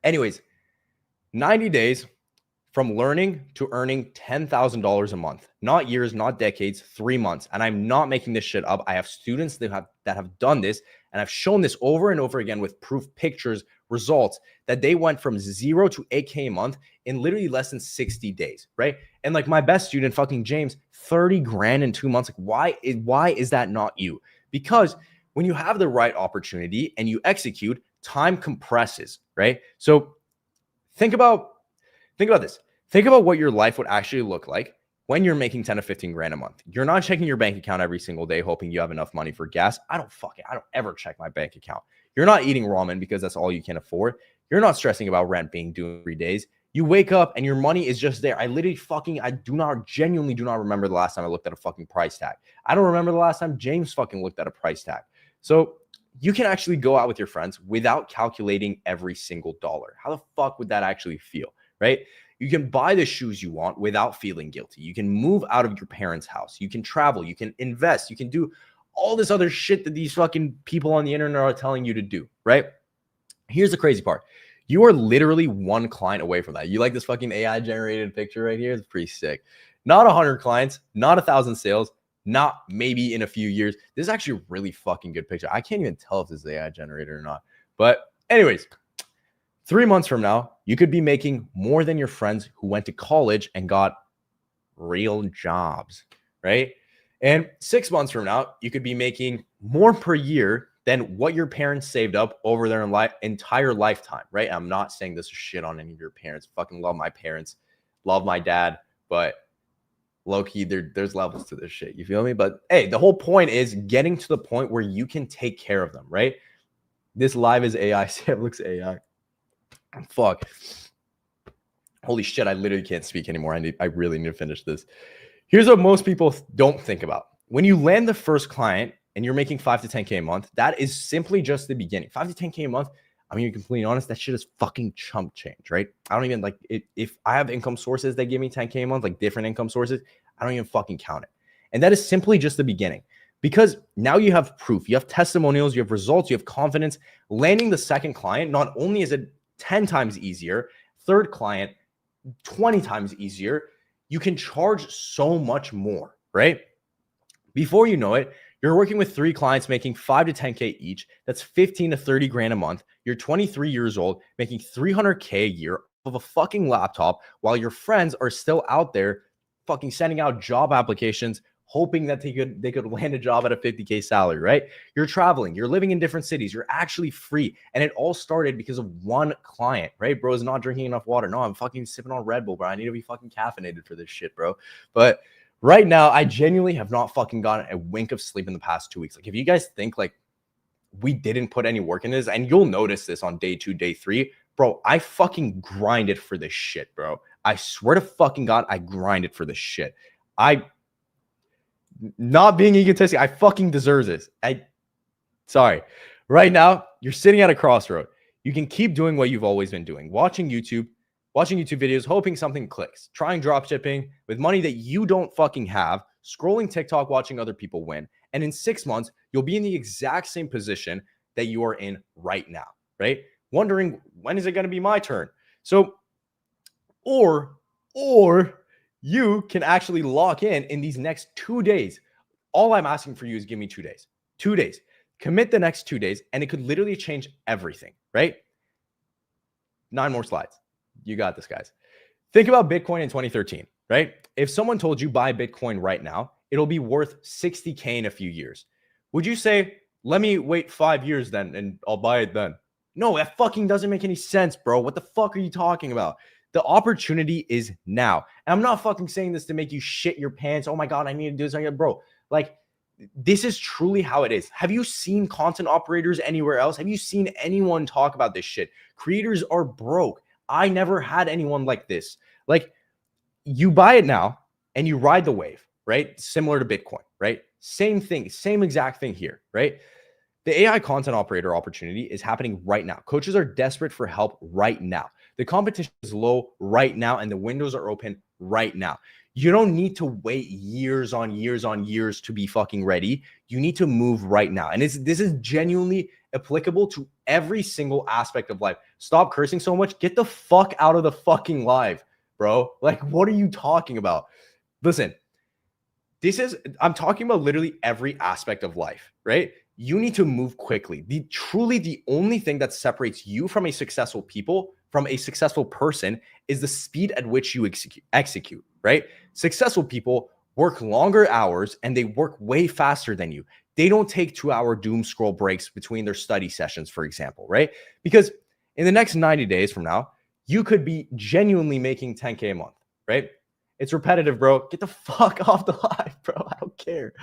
anyways, 90 days from learning to earning $10,000 a month, not years, not decades, 3 months. And I'm not making this shit up. I have students that have done this, and I've shown this over and over again with proof, pictures, results, that they went from 0 to 8K a month in literally less than 60 days, right? And like my best student, fucking James, 30 grand in 2 months. Like why is that not you? Because when you have the right opportunity and you execute, time compresses, right? So think about this. Think about what your life would actually look like when you're making 10 to 15 grand a month. You're not checking your bank account every single day, hoping you have enough money for gas. I don't ever check my bank account. You're not eating ramen because that's all you can afford. You're not stressing about rent being due in 3 days. You wake up and your money is just there. I genuinely do not remember the last time I looked at a fucking price tag. I don't remember the last time James fucking looked at a price tag. So you can actually go out with your friends without calculating every single dollar. How the fuck would that actually feel? Right? You can buy the shoes you want without feeling guilty. You can move out of your parents' house. You can travel. You can invest. You can do all this other shit that these fucking people on the internet are telling you to do, right? Here's the crazy part. You are literally one client away from that. You like this fucking AI generated picture right here? It's pretty sick. Not 100 clients, not 1,000 sales, not maybe in a few years. This is actually a really fucking good picture. I can't even tell if this is AI generated or not. But anyways, 3 months from now, you could be making more than your friends who went to college and got real jobs, right? And 6 months from now, you could be making more per year than what your parents saved up over their entire lifetime, right? I'm not saying this is shit on any of your parents. Fucking love my parents, love my dad, but low-key, there's levels to this shit. You feel me? But hey, the whole point is getting to the point where you can take care of them, right? This live is AI. Sam looks AI. Fuck. Holy shit, I literally can't speak anymore. I really need to finish this. Here's what most people don't think about. When you land the first client and you're making 5 to 10K a month, that is simply just the beginning. 5 to 10K a month, I mean, you're completely honest, that shit is fucking chump change, right? I don't even like it. If I have income sources that give me 10K a month, like different income sources, I don't even fucking count it. And that is simply just the beginning, because now you have proof, you have testimonials, you have results, you have confidence. Landing the second client, not only is it 10 times easier, third client, 20 times easier, you can charge so much more, right? Before you know it, you're working with 3 clients making 5 to 10K each. That's 15 to 30 grand a month. You're 23 years old, making 300K a year of a fucking laptop, while your friends are still out there fucking sending out job applications, hoping that they could land a job at a 50K salary, right? You're traveling, you're living in different cities, you're actually free. And it all started because of one client, right? Bro is not drinking enough water. No, I'm fucking sipping on Red Bull, bro. I need to be fucking caffeinated for this shit, bro. But right now, I genuinely have not fucking gotten a wink of sleep in the past 2 weeks. Like, if you guys think like we didn't put any work in this, and you'll notice this on day 2, day 3, bro, I fucking grinded for this shit, bro. I swear to fucking God, I grinded for this shit. Not being egotistic, I fucking deserve this. Sorry. Right now, you're sitting at a crossroad. You can keep doing what you've always been doing, watching YouTube, watching YouTube videos, hoping something clicks, trying drop shipping with money that you don't fucking have, scrolling TikTok, watching other people win. And in 6 months, you'll be in the exact same position that you are in right now, right? Wondering, when is it going to be my turn? So, or you can actually lock in these next 2 days. All I'm asking for you is give me 2 days. 2 days. Commit the next 2 days, and it could literally change everything, right? 9 more slides. You got this, guys. Think about Bitcoin in 2013, right? If someone told you buy Bitcoin right now, it'll be worth 60K in a few years. Would you say, let me wait 5 years then and I'll buy it then? No, that fucking doesn't make any sense, bro. What the fuck are you talking about? The opportunity is now. And I'm not fucking saying this to make you shit your pants. Oh my God, I need to do this. Bro, like, this is truly how it is. Have you seen content operators anywhere else? Have you seen anyone talk about this shit? Creators are broke. I never had anyone like this. Like, you buy it now and you ride the wave, right? Similar to Bitcoin, right? Same thing, same exact thing here, right? The AI content operator opportunity is happening right now. Coaches are desperate for help right now. The competition is low right now, and the windows are open right now. You don't need to wait years on years on years to be fucking ready. You need to move right now. And this is genuinely applicable to every single aspect of life. Stop cursing so much. Get the fuck out of the fucking live, bro. Like, what are you talking about? Listen, I'm talking about literally every aspect of life, right? You need to move quickly. Truly the only thing that separates you from a successful person is the speed at which you execute, right? Successful people work longer hours and they work way faster than you. They don't take 2-hour doom scroll breaks between their study sessions, for example, right? Because in the next 90 days from now, you could be genuinely making 10K a month, right? It's repetitive, bro. Get the fuck off the live, bro. I don't care.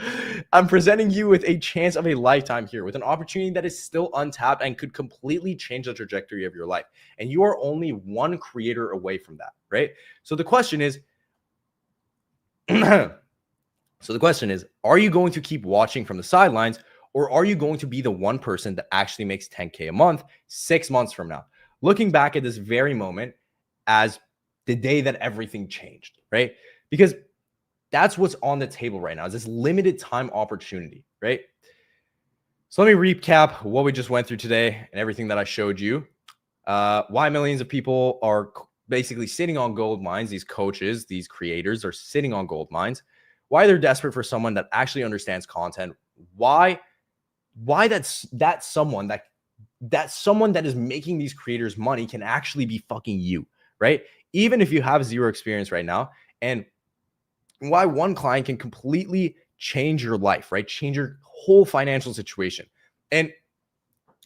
I'm presenting you with a chance of a lifetime here, with an opportunity that is still untapped and could completely change the trajectory of your life. And you are only one creator away from that, right? So the question is, are you going to keep watching from the sidelines, or are you going to be the one person that actually makes 10K a month 6 months from now? Looking back at this very moment as the day that everything changed, right? Because that's what's on the table right now, is this limited time opportunity, right? So let me recap what we just went through today and everything that I showed you. Why millions of people are basically sitting on gold mines. These coaches, these creators are sitting on gold mines. Why they're desperate for someone that actually understands content. Why that's someone that is making these creators money can actually be fucking you, right? Even if you have zero experience right now, and why one client can completely change your life, right? Change your whole financial situation. And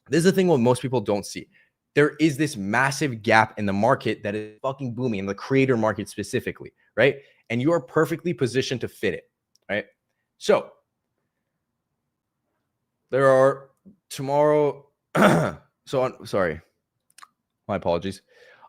this is the thing what most people don't see. There is this massive gap in the market that is fucking booming, in the creator market specifically, right? And you are perfectly positioned to fit it, right? So there are tomorrow. Sorry, my apologies.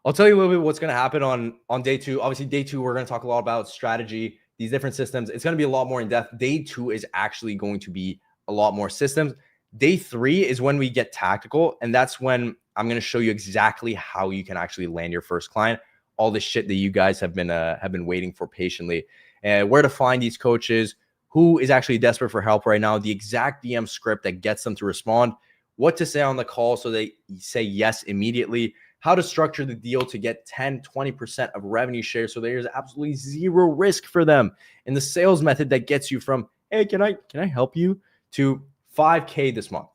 I'll tell you a little bit what's going to happen on day 2. Obviously, day 2, we're going to talk a lot about strategy, these different systems. It's going to be a lot more in depth. Day 2 is actually going to be a lot more systems. Day 3 is when we get tactical, and that's when I'm going to show you exactly how you can actually land your first client. All the shit that you guys have been waiting for patiently, and where to find these coaches, who is actually desperate for help right now, the exact DM script that gets them to respond, what to say on the call so they say yes immediately, how to structure the deal to get 10-20% of revenue share so there's absolutely zero risk for them, and the sales method that gets you from, hey, can I help you, to 5K this month,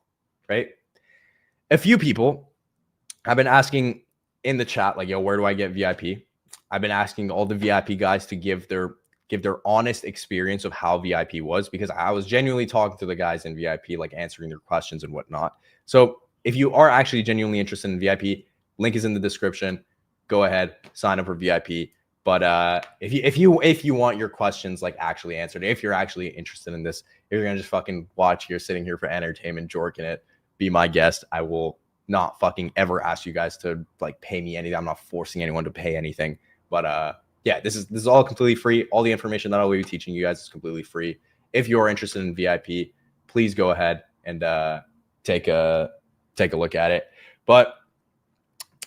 right? A few people have been asking in the chat, like, yo, where do I get VIP? I've been asking all the VIP guys to give their honest experience of how VIP was, because I was genuinely talking to the guys in VIP, like answering their questions and whatnot. So if you are actually genuinely interested in VIP, link is in the description. Go ahead, sign up for VIP. But if you want your questions like actually answered, if you're actually interested in this, if you're gonna just fucking watch, you're sitting here for entertainment, jorking it, be my guest. I will not fucking ever ask you guys to like pay me anything. I'm not forcing anyone to pay anything. But yeah, this is all completely free. All the information that I will be teaching you guys is completely free. If you're interested in VIP, please go ahead and take a look at it. But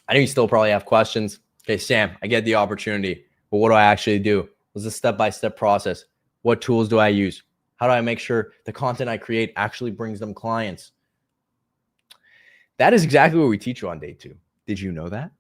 I know you still probably have questions. Okay, Sam, I get the opportunity, but what do I actually do? What's the step-by-step process? What tools do I use? How do I make sure the content I create actually brings them clients? That is exactly what we teach you on day 2. Did you know that?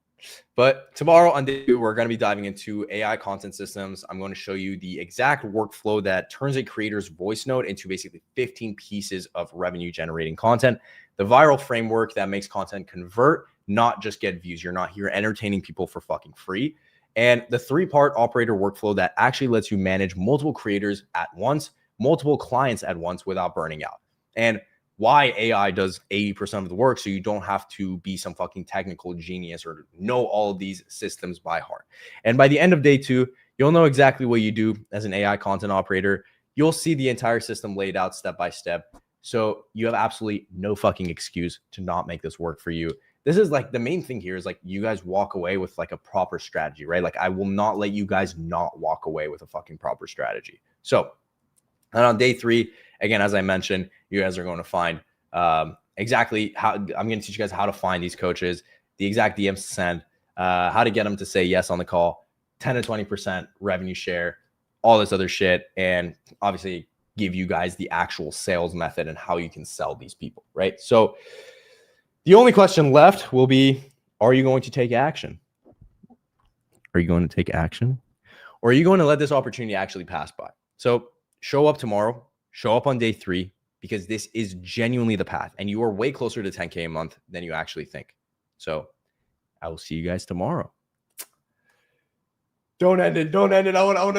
But tomorrow on day 2, we're going to be diving into AI content systems. I'm going to show you the exact workflow that turns a creator's voice note into basically 15 pieces of revenue generating content. The viral framework that makes content convert, not just get views. You're not here entertaining people for fucking free. And the 3-part operator workflow that actually lets you manage multiple creators at once, multiple clients at once without burning out. And why AI does 80% of the work, so you don't have to be some fucking technical genius or know all of these systems by heart. And by the end of day 2, you'll know exactly what you do as an AI content operator. You'll see the entire system laid out step by step. So you have absolutely no fucking excuse to not make this work for you. This is like the main thing here is like you guys walk away with like a proper strategy, right? Like I will not let you guys not walk away with a fucking proper strategy. So, and on day 3, again, as I mentioned, you guys are going to find exactly how I'm going to teach you guys how to find these coaches, the exact DMs to send, how to get them to say yes on the call, 10 to 20% revenue share, all this other shit, and obviously give you guys the actual sales method and how you can sell these people, right? So the only question left will be, are you going to take action? Are you going to take action? Or are you going to let this opportunity actually pass by? So show up tomorrow, show up on day 3, because this is genuinely the path and you are way closer to 10K a month than you actually think. So I will see you guys tomorrow. Don't end it. Don't end it. I want